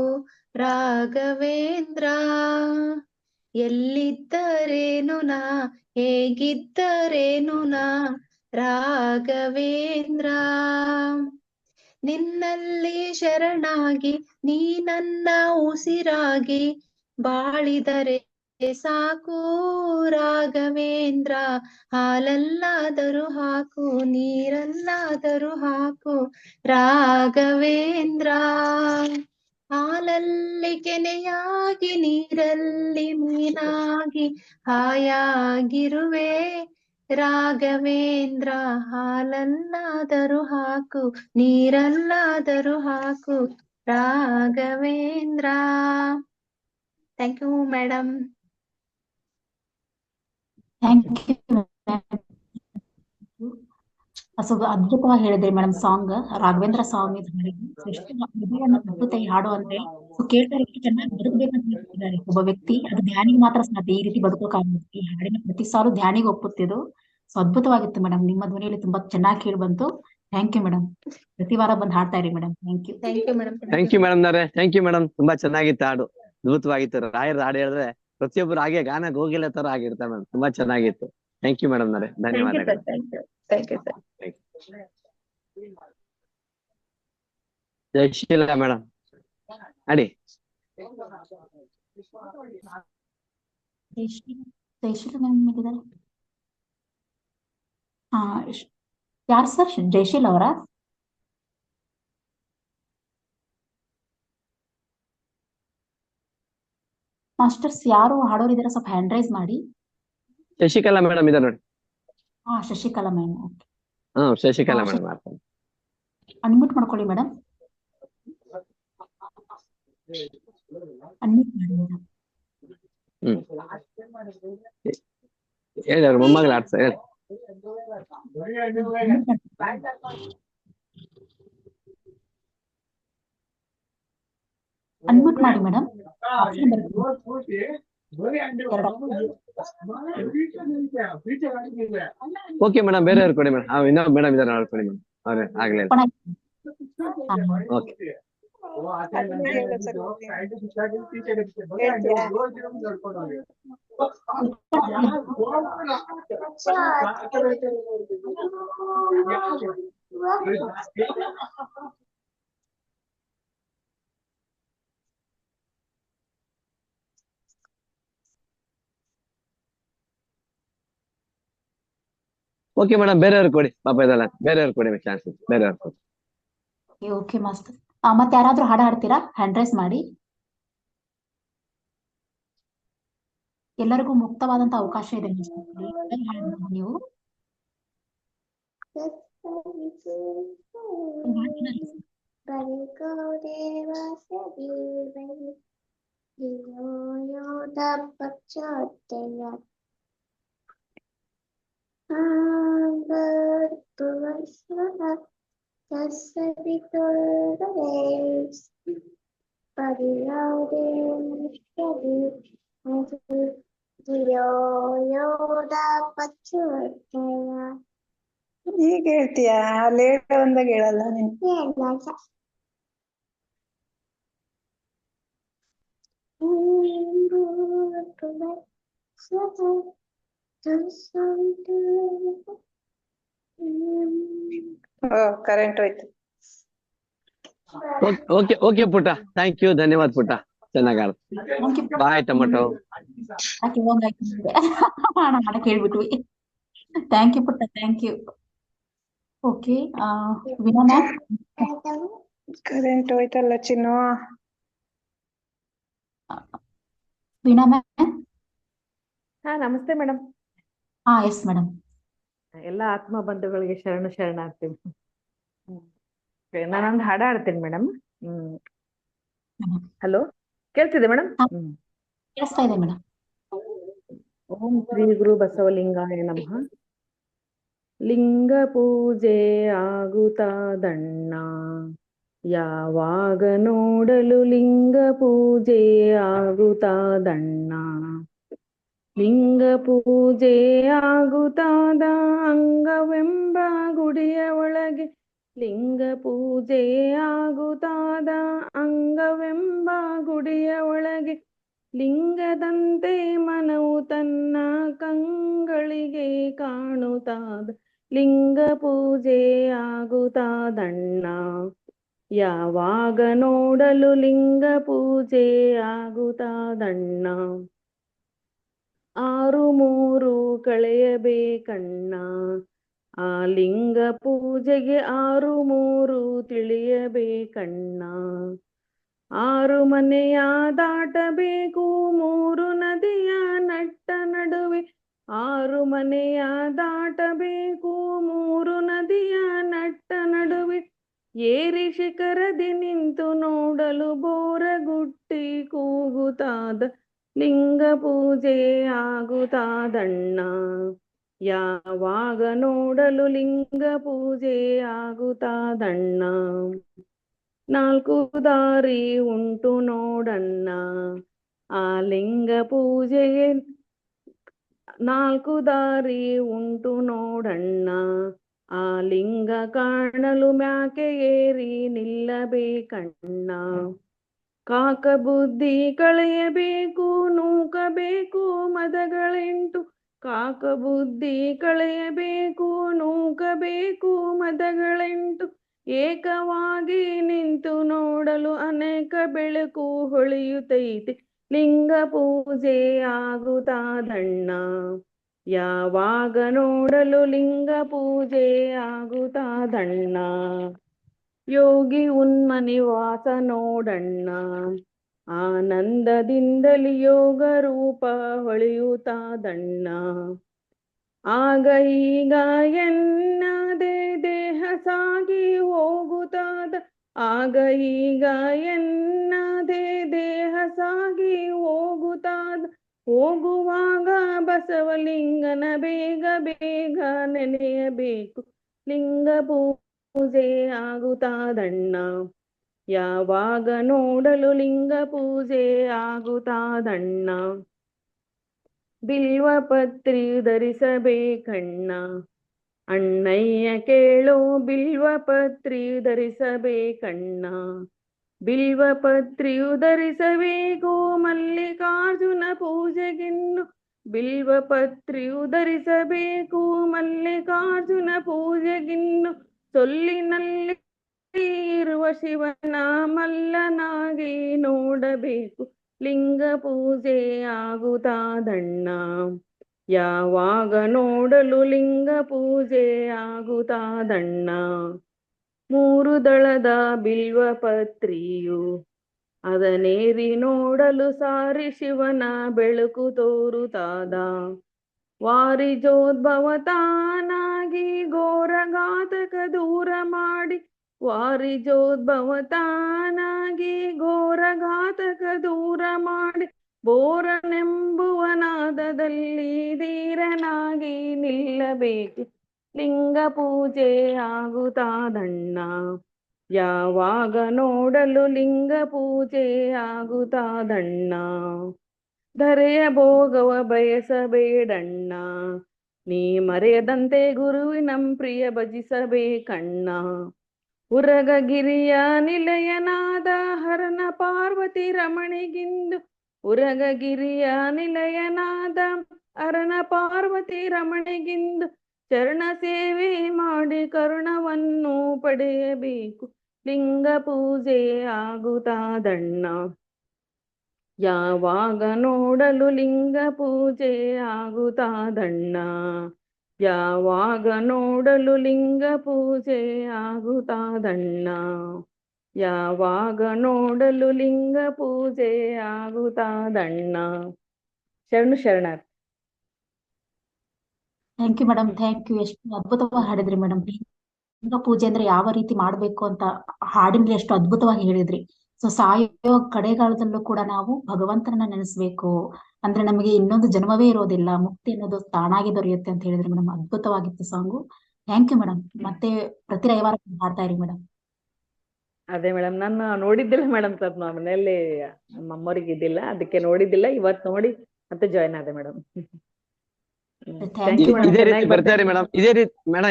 ರಾಘವೇಂದ್ರ. ಎಲ್ಲಿದ್ದರೇನು ನಾ ಹೇಗಿದ್ದರೇನು ನಾ ರಾಘವೇಂದ್ರ. ನಿನ್ನಲ್ಲಿ ಶರಣಾಗಿ ನೀ ನನ್ನ ಉಸಿರಾಗಿ ಬಾಳಿದರೆ ಸಾಕು ರಾಘವೇಂದ್ರ. ಹಾಲಲ್ಲಾದರೂ ಹಾಕು ನೀರಲ್ಲಾದರೂ ಹಾಕು ರಾಘವೇಂದ್ರ. ಹಾಲಲ್ಲಿ ಕೆನೆಯಾಗಿ ನೀರಲ್ಲಿ ಮೀನಾಗಿ ಹಾಯಾಗಿರುವೆ ರಾಘವೇಂದ್ರ. ಹಾಲಲ್ಲಾದರೂ ಹಾಕು ನೀರಲ್ಲಾದರೂ ಹಾಕು Raghavendra. Thank you madam. Thank you. ಅದ್ಭುತವಾಗಿ ಹೇಳಿದ್ರಿ ಮೇಡಮ್. ಸಾಂಗ್ ರಾಘವೇಂದ್ರ ಸ್ವಾಮಿ ಹೃದಯವನ್ನು ತಟ್ಟುತ್ತೆ ಈ ಹಾಡು ಅಂದ್ರೆ. ಸೊ ಕೇಳ್ತಾರೆ ಎಷ್ಟು ಚೆನ್ನಾಗಿ ಬದುಕಬೇಕಂತ ಹೇಳ್ತಿದ್ದಾರೆ ಒಬ್ಬ ವ್ಯಕ್ತಿ. ಅದು ಧ್ಯಾನಿಗೆ ಮಾತ್ರ ಸಾಧ್ಯ ಈ ರೀತಿ ಬದುಕೋಕ್ಕಾಗುತ್ತೆ. ಈ ಹಾಡಿನ ಪ್ರತಿ ಸಾಲು ಧ್ಯಾನಿಗೆ ಒಪ್ಪುತ್ತಿದ್ದು. So ಅದ್ಭುತವಾಗಿತ್ತು madam. ನಿಮ್ಮ ಧ್ವನಿಯಲ್ಲಿ ತುಂಬಾ ಚೆನ್ನಾಗಿ ಕೇಳಿ ಬಂತು. Thank you madam. ಪ್ರತಿ ವಾರ ಬಂದು ಹಾಡ್ತಾ ಇರಿ madam. Thank you. Thank you madam. Thank you madam ನವರೇ. Thank you madam. ತುಂಬಾ ಚೆನ್ನಾಗಿತ್ತು ಹಾಡು. ಅದ್ಭುತವಾಗಿತ್ತು. ರಾಯರ ಹಾಡು ಹೇಳಿದ್ರೆ ಪ್ರತಿಯೊಬ್ಬರು ಹಾಗೆ ಗಾನ ಗೋಗಿಲೆ ತರ ಆಗಿರ್ತಾರೆ ಮೇಡಮ್. ತುಂಬಾ ಚೆನ್ನಾಗಿತ್ತು. ಥ್ಯಾಂಕ್ ಯು ಮೇಡಮ್ ನವರೇ. ಧನ್ಯವಾದಗಳು. Thank you sir. Jayasheela madam ಅಡಿ. ಜಯಶೀಲ ಮ್ಯಾಮ್ ಇದ್ದಾರೆ. ಹಾ, ಯಾರು ಸರ್? ಜಯಶೀಲ್ ಅವರ? ಮಾಸ್ಟರ್ಸ್ ಯಾರು ಹಾಡೋರಿದ್ದಾರೆ ಸ್ವಲ್ಪ ಹ್ಯಾಂಡ್ ರೈಸ್ ಮಾಡಿ. ಶಶಿಕಲಾ ಮೇಡಮ್ ಇದೆ ನೋಡಿ. ಹಾ, ಶಶಿಕಲಾ ಮ್ಯಾಮ್. ಓಕೆ, ಹಾ, ಶಶಿಕಲಾ ಮೇಡಮ್ ಮಾಡ್ತಾರೆ. ಅನ್ಮ್ಯೂಟ್ ಮಾಡ್ಕೊಳ್ಳಿ ಮೇಡಮ್. ಅನ್ಮ್ಯೂಟ್ ಮಾಡಿ ಮೇಡಮ್. ಹೇಳಿ ಅವ್ರ ಮೊಮ್ಮಗಳ ಆಡ್ಸ ಹೇಳಿ. ಅನ್ಮ್ಯೂಟ್ ಮಾಡಿ ಮೇಡಮ್. ಓಕೆ ಮೇಡಮ್, ಬೇರೆಯವ್ರು ಕೊಡಿ ಮೇಡಮ್. ಇನ್ನೊಬ್ಬ ಮೇಡಮ್ ಇದಾರೆ ನೋಡ್ಕೊಡಿ ಮೇಡಮ್. ಅವ್ರೆ ಆಗ್ಲೇ ಓಕೆ. ಓಕೆ ಮೇಡಮ್, ಬೇರೆಯವ್ರು ಕೊಡಿ. ಪಾಪ ಇದಲ್ಲ, ಬೇರೆಯವ್ರು ಕೊಡಿ ಚಾನ್ಸ್. ಬೇರೆಯವ್ರು ಕೊಡಿ. Okay master. ಮತ್ತೆ ಯಾರಾದ್ರೂ ಹಾಡ ಹಾಡ್ತೀರಾ? ಹ್ಯಾಂಡ್ ರೈಸ್ ಮಾಡಿ. ಎಲ್ಲರಿಗೂ ಮುಕ್ತವಾದಂತ ಅವಕಾಶ ಇದೆ ನೀವು. ಈಗ ಹೇಳ್ತೀಯಾ? ಲೇಟ್ ಒಂದಾಗ ಹೇಳಲ್ಲ ನೀನು. ಕರೆಂಟ್ ಹೋಯ್ತು. ಓಕೆ ಓಕೆ ಪುಟ್ಟ, ಥ್ಯಾಂಕ್ ಯು, ಧನ್ಯವಾದ ಪುಟ್ಟ. ಚೆನ್ನಾಗಿ ಆಡ. Bye tomato. ಕೇಳ್ಬಿಟ್ವಿ. ಥ್ಯಾಂಕ್ ಯು ಪುಟ್ಟ, thank you. Okay, Veena ma'am. Current ಹೋಯ್ತಲ್ಲ ಚಿನ್ನು. ವೀಣಾ ಮ್ಯಾಮ್. ಹಾ, ನಮಸ್ತೆ ಮೇಡಮ್. ಹಾ, ಎಸ್ ಮೇಡಮ್. ಎಲ್ಲ ಆತ್ಮ ಬಂಧುಗಳಿಗೆ ಶರಣಾರ್ಥಿ. ನಾನೊಂದು ಹಾಡ ಹಾಡ್ತೀನಿ ಮೇಡಮ್. ಹಲೋ, ಕೇಳ್ತಿದೆ ಮೇಡಮ್? ಕೇಳಿಸ್ತಾ ಇದೆ ಮೇಡಮ್. ಓಂ ಶ್ರೀ ಗುರು ಬಸವಲಿಂಗಾಯ ನಮಃ. ಲಿಂಗ ಪೂಜೆ ಆಗುತ್ತಾದಣ್ಣ, ಯಾವಾಗ ನೋಡಲು ಲಿಂಗ ಪೂಜೆ ಆಗುತ್ತಾದಣ್ಣ. ಲಿಂಗ ಪೂಜೆ ಆಗುತ್ತಾದ ಅಂಗವೆಂಬ ಗುಡಿಯ ಒಳಗೆ, ಲಿಂಗ ಪೂಜೆ ಆಗುತ್ತಾದ ಅಂಗವೆಂಬ ಗುಡಿಯ ಒಳಗೆ, ಲಿಂಗದಂತೆ ಮನವು ತನ್ನ ಕಂಗಳಿಗೆ ಕಾಣುತ್ತಾದ. ಲಿಂಗ ಪೂಜೆ ಆಗುತ್ತಾದಣ್ಣ, ಯಾವಾಗ ನೋಡಲು ಲಿಂಗ ಪೂಜೆ ಆಗುತ್ತಾದಣ್ಣ. 6 3 ಕಳೆಯಬೇಕಣ್ಣ, ಆ ಲಿಂಗ ಪೂಜೆಗೆ 6 3 ತಿಳಿಯಬೇಕಣ್ಣ. 6 ಮನೆಯ ದಾಟಬೇಕು 3 ನದಿಯ ನಟ್ಟ ನಡುವೆ, 6 ಮನೆಯ ದಾಟಬೇಕು 3 ನದಿಯ ನಟ್ಟ ನಡುವೆ, ಏರಿ ಶಿಖರದಿ ನಿಂತು ನೋಡಲು ಬೋರಗುಟ್ಟಿ ಕೂಗುತ್ತಾದ. ಲಿಂಗ ಪೂಜೆ ಆಗುತ್ತಾದಣ್ಣ, ಯಾವಾಗ ನೋಡಲು ಲಿಂಗ ಪೂಜೆ ಆಗುತ್ತಾದಣ್ಣ. 4 ದಾರಿ ಉಂಟು ನೋಡಣ್ಣ, ಆ ಲಿಂಗ ಪೂಜೆಗೆ 4 ದಾರಿ ಉಂಟು ನೋಡಣ್ಣ, ಆ ಲಿಂಗ ಕಾಣಲು ಮ್ಯಾಕೆ ಏರಿ ನಿಲ್ಲಬೇಕಣ್ಣ. ಕಾಕ ಬುದ್ಧಿ ಕಳೆಯಬೇಕು ನೂಕಬೇಕು ಮದಗಳೆಂಟು, ಕಾಕ ಬುದ್ಧಿ ಕಳೆಯಬೇಕು ನೂಕಬೇಕು ಮದಗಳೆಂಟು, ಏಕವಾಗಿ ನಿಂತು ನೋಡಲು ಅನೇಕ ಬೆಳಕು ಹೊಳೆಯುತ್ತೈತೆ. ಲಿಂಗ ಪೂಜೆ ಆಗುತ್ತಾದಣ್ಣ, ಯಾವಾಗ ನೋಡಲು ಲಿಂಗ ಪೂಜೆ ಆಗುತ್ತಾದಣ್ಣ. ಯೋಗಿ ಉನ್ಮನಿವಾಸ ನೋಡಣ್ಣ, ಆನಂದದಿಂದಲಿ ಯೋಗ ರೂಪ ಹೊಳೆಯುತ್ತಾದಣ್ಣ. ಆಗ ಈಗ ಎನ್ನದೆ ದೇಹ ಸಾಗಿ ಹೋಗುತ್ತಾದ, ಆಗ ಈಗ ಎನ್ನದೆ ದೇಹ ಸಾಗಿ ಹೋಗುತ್ತಾದ. ಹೋಗುವಾಗ ಬಸವಲಿಂಗನ ಬೇಗ ಬೇಗ ನೆನೆಯಬೇಕು. ಲಿಂಗ ಪೂಜೆ ಆಗುತ್ತಾದಣ್ಣ, ಯಾವಾಗ ನೋಡಲು ಲಿಂಗ ಪೂಜೆ ಆಗುತ್ತಾದಣ್ಣ. ಬಿಲ್ವಪತ್ರಿ ಧರಿಸಬೇಕಣ್ಣ, ಅಣ್ಣಯ್ಯ ಕೇಳೋ ಬಿಲ್ವಪತ್ರಿ ಧರಿಸಬೇಕಣ್ಣ. ಬಿಲ್ವಪತ್ರಿಯು ಧರಿಸಬೇಕು ಮಲ್ಲಿಕಾರ್ಜುನ ಪೂಜೆಗಿನ್ನು, ಬಿಲ್ವಪತ್ರಿಯು ಧರಿಸಬೇಕು ಮಲ್ಲಿಕಾರ್ಜುನ ಪೂಜೆಗಿನ್ನು. ಸೊಲ್ಲಿನಲ್ಲಿ ಇರುವ ಶಿವನ ಮಲ್ಲನಾಗಿ ನೋಡಬೇಕು. ಲಿಂಗ ಪೂಜೆ ಆಗುತ್ತಾದಣ್ಣ, ಯಾವಾಗ ನೋಡಲು ಲಿಂಗ ಪೂಜೆ ಆಗುತ್ತಾದಣ್ಣ. 3 ದಳದ ಬಿಲ್ವಪತ್ರಿಯು ಅದನೇರಿ ನೋಡಲು ಸಾರಿ ಶಿವನ ಬೆಳಕು ತೋರುತ್ತಾದ. ವಾರಿಜೋದ್ಭವ ತಾನಾಗಿ ಘೋರಘಾತಕ ದೂರ ಮಾಡಿ, ವಾರಿಜೋದ್ಭವ ತಾನಾಗಿ ಘೋರಘಾತಕ ದೂರ ಮಾಡಿ, ಬೋರನೆಂಬುವ ನಾದದಲ್ಲಿ ಧೀರನಾಗಿ ನಿಲ್ಲಬೇಕು. ಲಿಂಗ ಪೂಜೆ ಆಗುತ್ತಾದಣ್ಣ, ಯಾವಾಗ ನೋಡಲು ಲಿಂಗ ಪೂಜೆ ಆಗುತ್ತಾದಣ್ಣ. ಧರೆಯ ಭೋಗವ ಬಯಸಬೇಡಣ್ಣ, ನೀ ಮರೆಯದಂತೆ ಗುರುವಿನಂ ಪ್ರಿಯ ಭಜಿಸಬೇಕಣ್ಣ. ಉರಗಗಿರಿಯ ನಿಲಯನಾದ ಹರನ ಪಾರ್ವತಿ ರಮಣಿಗಿಂದು, ಉರಗಗಿರಿಯ ನಿಲಯನಾದ ಹರನ ಪಾರ್ವತಿ ರಮಣಿಗಿಂದು, ಚರಣ ಸೇವೆ ಮಾಡಿ ಕರುಣವನ್ನು ಪಡೆಯಬೇಕು. ಲಿಂಗ ಪೂಜೆ ಆಗುತ್ತಾದಣ್ಣ, ಯಾವಾಗ ನೋಡಲು ಲಿಂಗ ಪೂಜೆ ಆಗುತ್ತಾದಣ್ಣ. ಯಾವಾಗ ನೋಡಲು ಲಿಂಗ ಪೂಜೆ ಆಗುತ್ತಾದಣ್ಣ, ಯಾವಾಗ ನೋಡಲು ಲಿಂಗ ಪೂಜೆ ಆಗುತ್ತಾದಣ್ಣ. ಶರಣಾರ್ಥಿ. Thank you madam, thank you. ಎಷ್ಟು ಅದ್ಭುತವಾಗಿ ಹಾಡಿದ್ರಿ ಮೇಡಮ್. ಲಿಂಗ ಪೂಜೆ ಅಂದ್ರೆ ಯಾವ ರೀತಿ ಮಾಡ್ಬೇಕು ಅಂತ ಹಾಡಿನಲ್ಲಿ ಎಷ್ಟು ಅದ್ಭುತವಾಗಿ ಹೇಳಿದ್ರಿ. ಸೊ ಸಾಯೋ ಕಡೆಗಾಲದಲ್ಲೂ ಕೂಡ ನಾವು ಭಗವಂತನನ್ನ ನೆನೆಸ್ಬೇಕು. ಅಂದ್ರೆ ನಮಗೆ ಇನ್ನೊಂದು ಜನ್ಮವೇ ಇರೋದಿಲ್ಲ, ಮುಕ್ತಿ ಅನ್ನೋದು ತಾನಾಗಿ ದೊರೆಯುತ್ತೆ ಅಂತ ಹೇಳಿದ್ರೆ ಮೇಡಮ್. ಅದ್ಭುತವಾಗಿತ್ತು ಸಾಂಗು. Thank you madam. ಮತ್ತೆ ಪ್ರತಿ ರವಿವಾರ ಹಾಡ್ತಾ ಇರಿ ಮೇಡಮ್. ಅದೇ ಮೇಡಮ್, ನಾನು ನೋಡಿದ್ದಿಲ್ಲ ಮೇಡಮ್, ಸ್ವಲ್ಪ ಮನೆಯಲ್ಲಿ ನಮ್ಮ ಅಮ್ಮವ್ರಿಗೆ ಇದ್ದಿಲ್ಲ, ಅದಕ್ಕೆ ನೋಡಿದ್ದಿಲ್ಲ. ಇವತ್ತು ನೋಡಿ ಮತ್ತೆ ಜಾಯ್ನ್ ಆದೆ ಮೇಡಮ್. ಥ್ಯಾಂಕ್ ಯು ಇದೇ ಮೇಡಮ್. ರೀತಿ ಬರ್ತಾ ಇರಿ ಮೇಡಮ್.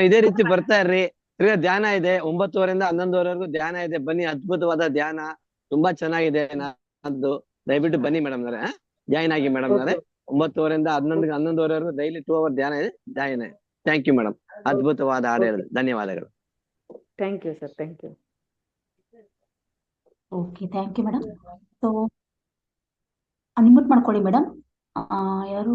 ಇದೇ ರೀತಿ ಬರ್ತಾ ಇರ್ರಿ. ತಿರ್ಗಾ ಧ್ಯಾನ ಇದೆ 9:30 11:00ವರೆಗೂ ಧ್ಯಾನ ಇದೆ. ಬನ್ನಿ, ಅದ್ಭುತವಾದ ಧ್ಯಾನ, ತುಂಬಾ ಚೆನ್ನಾಗಿದೆ. ನಾಡ್ದು ದಯವಿಟ್ಟು ಬನ್ನಿ ಮೇಡಮ್ ನವರೇ, ಜಾಯಿನ್ ಆಗಿ ಮೇಡಮ್ ನವರೇ. 9:30 11:00ವರೆಗೂ ಡೈಲಿ 2 ಅವರ್ ಧ್ಯಾನ ಇದೆ. ಜಾಯಿನ್ ಆಗಿ. Thank you madam. ಅದ್ಭುತವಾದ ಹಾಡು ಹೇಳಿದ್ರು. ಧನ್ಯವಾದಗಳು. Thank you sir, thank you. Okay, thank you madam. So unmute ಮಾಡ್ಕೊಳ್ಳಿ ಮೇಡಮ್. ಯಾರು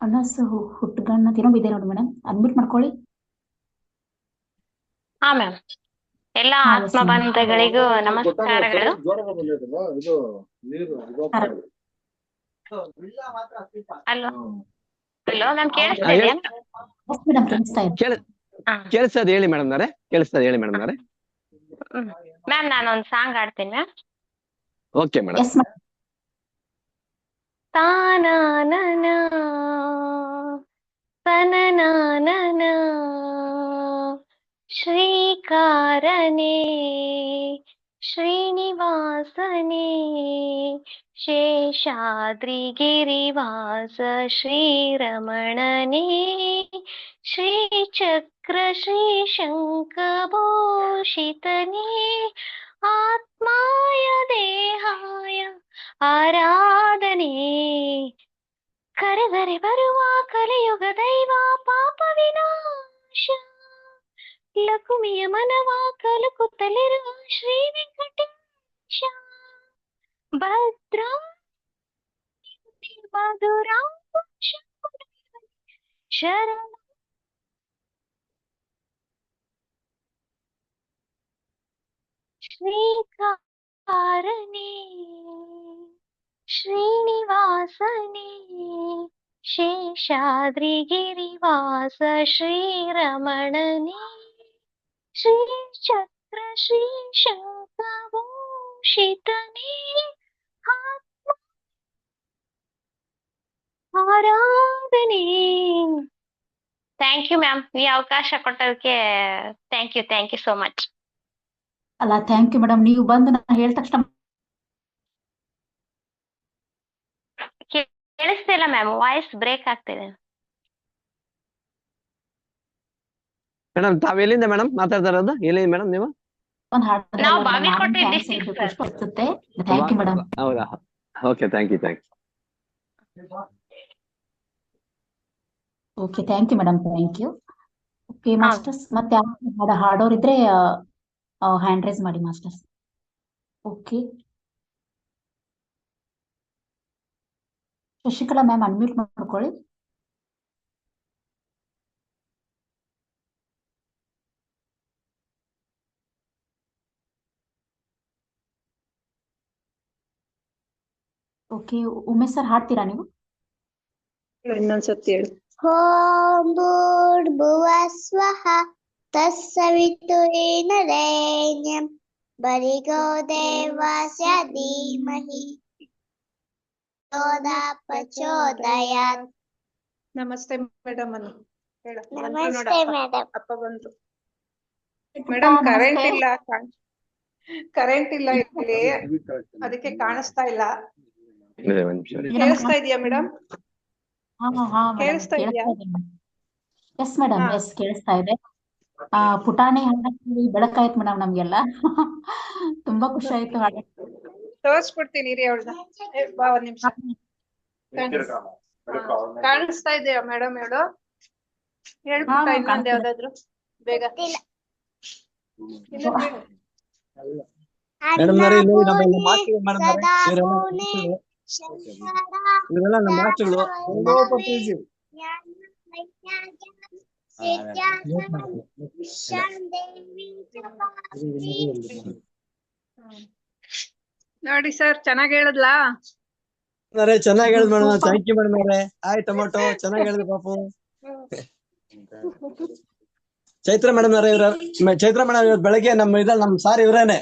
ಅನಸ್ ಹುಟ್ಟಗಣ್ಣ ಏನೋ ಇದೆ ನೋಡಿ ಮೇಡಮ್, ಅನ್ಮ್ಯೂಟ್ ಮಾಡ್ಕೊಳ್ಳಿ. ಹಾ ಮ್ಯಾಮ್, ಎಲ್ಲ ಆತ್ಮ ಬಂಧಗಳಿಗೂ ನಮಸ್ಕಾರಗಳು. ಹಲೋ ಹಲೋ ಮ್ಯಾಮ್, ಕೇಳಿಸ್ತಾ ಇದೆಯಾ? ಕೇಳಿಸ್ತದೆ ಹೇಳಿ ಮೇಡಮ್ ನವರೇ, ಕೇಳಿಸ್ತದೆ ಹೇಳಿ ಮೇಡಮ್ ನವರೇ. ಮ್ಯಾಮ್, ನಾನೊಂದು ಸಾಂಗ್ ಆಡ್ತೀನಿ ಮ್ಯಾಮ್. Okay madam. ತಾನಾನನ ತನನಾನನ ಶ್ರೀಕಾರನೇ ಶ್ರೀನಿವಾಸನೇ ಶೇಷಾದ್ರಿಗಿರಿವಾಸ ಶ್ರೀರಮಣನೇ ಶ್ರೀಚಕ್ರ ಶ್ರೀಶಂಖಭೂಷಿತನೇ ಆತ್ಮಾಯ ದೇಹಾಯ ಆರಾಧನೆ ಕರೆದರೆ ಬರುವ ಕಲಿಯುಗ ದೈವ ಪಾಪ ವಿನಾಶ ಲಕುಮಿಯ ಮನವ ಕಲಕುತ್ತಲಿರುವ ಶ್ರೀ ವೆಂಕಟೇಶ ಭದ್ರ ಮಧುರ ಶರಣ ಶ್ರೀಕಾರನೇ ಶ್ರೀನಿವಾಸನೇ ಶೇಷಾದ್ರಿಗಿರಿವಾಸ ಶ್ರೀರಮಣನೇ ಶ್ರೀಚಕ್ರ ಶ್ರೀಶಂಖಭೂಷಿತನೇ ಆರಾಧನೆ. ಥ್ಯಾಂಕ್ ಯು ಮ್ಯಾಮ್, ಈ ಅವಕಾಶ ಕೊಟ್ಟದಕ್ಕೆ ಥ್ಯಾಂಕ್ ಯು ಸೋ ಮಚ್. ಅಲ್ಲ, ಥ್ಯಾಂಕ್ ಯು ಮೇಡಮ್. ನೀವು ಬಂದು ನಾನು ಹೇಳಿದ ತಕ್ಷಣ ಕೇಳಿಸ್ತಿಲ್ಲ ಮ್ಯಾಮ್, ವಾಯ್ಸ್ ಬ್ರೇಕ್ ಆಗ್ತಿದೆ. ಮೇಡಮ್, ತಾವ್ ಎಲ್ಲಿಂದ ಮೇಡಮ್ ಮಾತಾಡ್ತಾ ಇರೋದು? ಎಲ್ಲಿ ಮೇಡಮ್ ನೀವು? ನಾವು Bagalkot district sir. Thank you madam. ಹೌದಾ? Okay, thank you. Okay, thank you madam. Thank you. Okay masters, ಮತ್ತೆ ಯಾರು ಹಾಡೋರಿದ್ರೆ ಹ್ಯಾಂಡ್ ರೈಸ್ ಮಾಡಿ masters. Okay, Shashikala ma'am unmute ಮಾಡ್ಕೊಳ್ಳಿ. ಓಕೆ, ಉಮೇಶ್ ಸರ್ ಹಾಡ್ತೀರಾ ನೀವು? ಇನ್ನೊಂದ್ಸತಿ ಹೇಳಿ. ಓಂ ಭೂರ್ಭುವಸ್ವಃ ತತ್ಸವಿತುರೇಣರೇಣ್ಯಂ ಭರ್ಗೋ ದೇವಸ್ಯ ಧೀಮಹಿ ಪ್ರಚೋದಯಾತ್. ನಮಸ್ತೆ ಮೇಡಮ್ ಅನ್ನು ಹೇಳು. ನಮಸ್ತೆ ಮೇಡಮ್. ಅಪ್ಪ ಬಂದ್ರು ಮೇಡಮ್. ಕರೆಂಟ್ ಇಲ್ಲ ಇಲ್ಲಿ, ಅದಕ್ಕೆ ಕಾಣಿಸ್ತಾ ಇಲ್ಲ. ಕೇಳಿಸ್ತಾ ಇದೆಯಾ ಮೇಡಮ್? ಕೇಳಿಸ್ತಾ ಇದೆಯಾ? ಎಸ್ ಮೇಡಮ್, ಎಸ್ ಕೇಳಿಸ್ತಾ ಇದೆ. ಪುಟಾಣಿ ಹಾಡಕ್ಕೆ ಬೆಳಕಾಯ್ತು ಮೇಡಮ್ ನಮ್ಗೆಲ್ಲ. ತುಂಬಾ ಖುಷಿ ಆಯ್ತು ಹಾಡಕ್ಕೆ. ತೋರ್ಸ್ಬಿಡ್ತೀನಿ ರೀ ಅವಳನ್ನ. ಬಾ ಒಂದ್ ನಿಮಿಷ. ಕಾಣಿಸ್ತಾ ಇದೆಯಾ ಮೇಡಮ್? ಹೇಳು, ಹೇಳ್ಬಿಟ್ಟ ಇನ್ನೊಂದ್ ಯಾವ್ದಾದ್ರು ಬೇಗ. ನೋಡಿ ಸರ್, ಚೆನ್ನಾಗಿ ಹೇಳಿದ್ಲಾ? ಚೆನ್ನಾಗಿ ಹೇಳಿದ್ ಮೇಡಮ್. ಥ್ಯಾಂಕ್ ಯು ಮೇಡಮ್ ಅವರೇ. ಹಾಯ್ ಟೊಮೊಟೊ, ಚೆನ್ನಾಗಿ ಹೇಳಿದ್ರು ಪಾಪು. ಚೈತ್ರ ಮೇಡಮ್ ಚೈತ್ರ ಮೇಡಮ್ ಇವತ್ತು ಬೆಳಗ್ಗೆ ನಮ್ ಸಾರ್ ಇವ್ರೇನೆ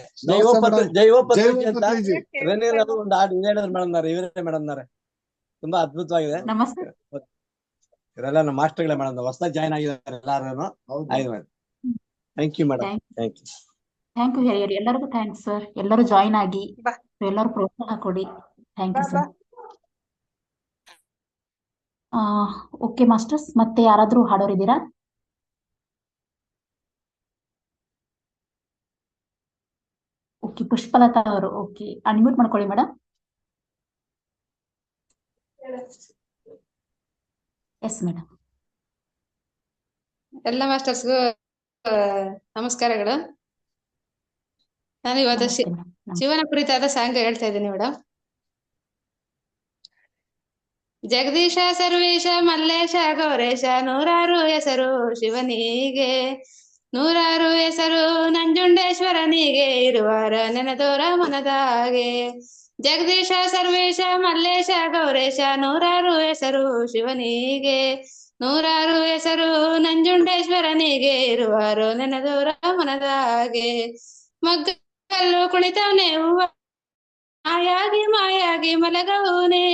ಜೈವೋ ಪತ್ರಿಜಿ ಅಂತ ಒಂದು ಹಾಡು ಹೇಳಿದ್ರು ಮೇಡಮ್ ಇವರೇ ಮೇಡಮ್ ತುಂಬಾ ಅದ್ಭುತವಾಗಿದೆ. ನಮಸ್ತೆ. ಇವರೆಲ್ಲ ನಮ್ಮ ಮಾಸ್ಟರ್ಗಳೇ ಮೇಡಮ್, ಹೊಸದಾಗಿ ಜಾಯ್ನ್ ಆಗಿದ್ದಾರೆ ಎಲ್ಲಾರು. ಆಯ್ತು madam, thank you madam. Thank you. Thank you ಹಿರಿಯರು, ಎಲ್ಲರಿಗೂ ಥ್ಯಾಂಕ್ಸ್ ಸರ್. ಎಲ್ಲರೂ ಜಾಯಿನ್ ಆಗಿ ಎಲ್ಲರೂ ಪ್ರೋತ್ಸಾಹ ಕೊಡಿ. Thank you sir. Okay masters, ಮತ್ತೆ ಯಾರಾದ್ರೂ ಹಾಡೋರಿದ್ದೀರಾ? ಓಕೆ, ಪುಷ್ಪಲತಾ ಅವರು. ಓಕೆ, ಅನ್ಮ್ಯೂಟ್ ಮಾಡ್ಕೊಳ್ಳಿ ಮೇಡಮ್. Yes madam. ಎಲ್ಲ ಮಾಸ್ಟರ್ಸ್ಗೂ ನಮಸ್ಕಾರಗಳು. ನಾನು ಇವತ್ತು ಶಿವನ ಕುರಿತಾದ ಸಾಂಗ್ ಹೇಳ್ತಾ ಇದ್ದೀನಿ ಮೇಡಮ್. ಜಗದೀಶ ಸರ್ವೇಶ ಮಲ್ಲೇಶ ಗೌರೇಶ ನೂರಾರು ಹೆಸರು ಶಿವನಿಗೆ, ನೂರಾರು ಹೆಸರು ನಂಜುಂಡೇಶ್ವರನಿಗೆ, ಇರುವಾರ ನೆನೆದೋರ ಮನದಾಗೆ. ಜಗದೀಶ ಸರ್ವೇಶ ಮಲ್ಲೇಶ ಗೌರೇಶ ನೂರಾರು ಹೆಸರು ಶಿವನಿಗೆ, ನೂರಾರು ಹೆಸರು ನಂಜುಂಡೇಶ್ವರನಿಗೆ, ಇರುವಾರು ನೆನೆದೋರ ಮನದಾಗೆ. ಮಗ್ಗಲ್ಲು ಕುಳಿತವನೇ ಹೂವ ಮಾಯಾಗಿ ಮಾಯಾಗಿ ಮಲಗವನೆ,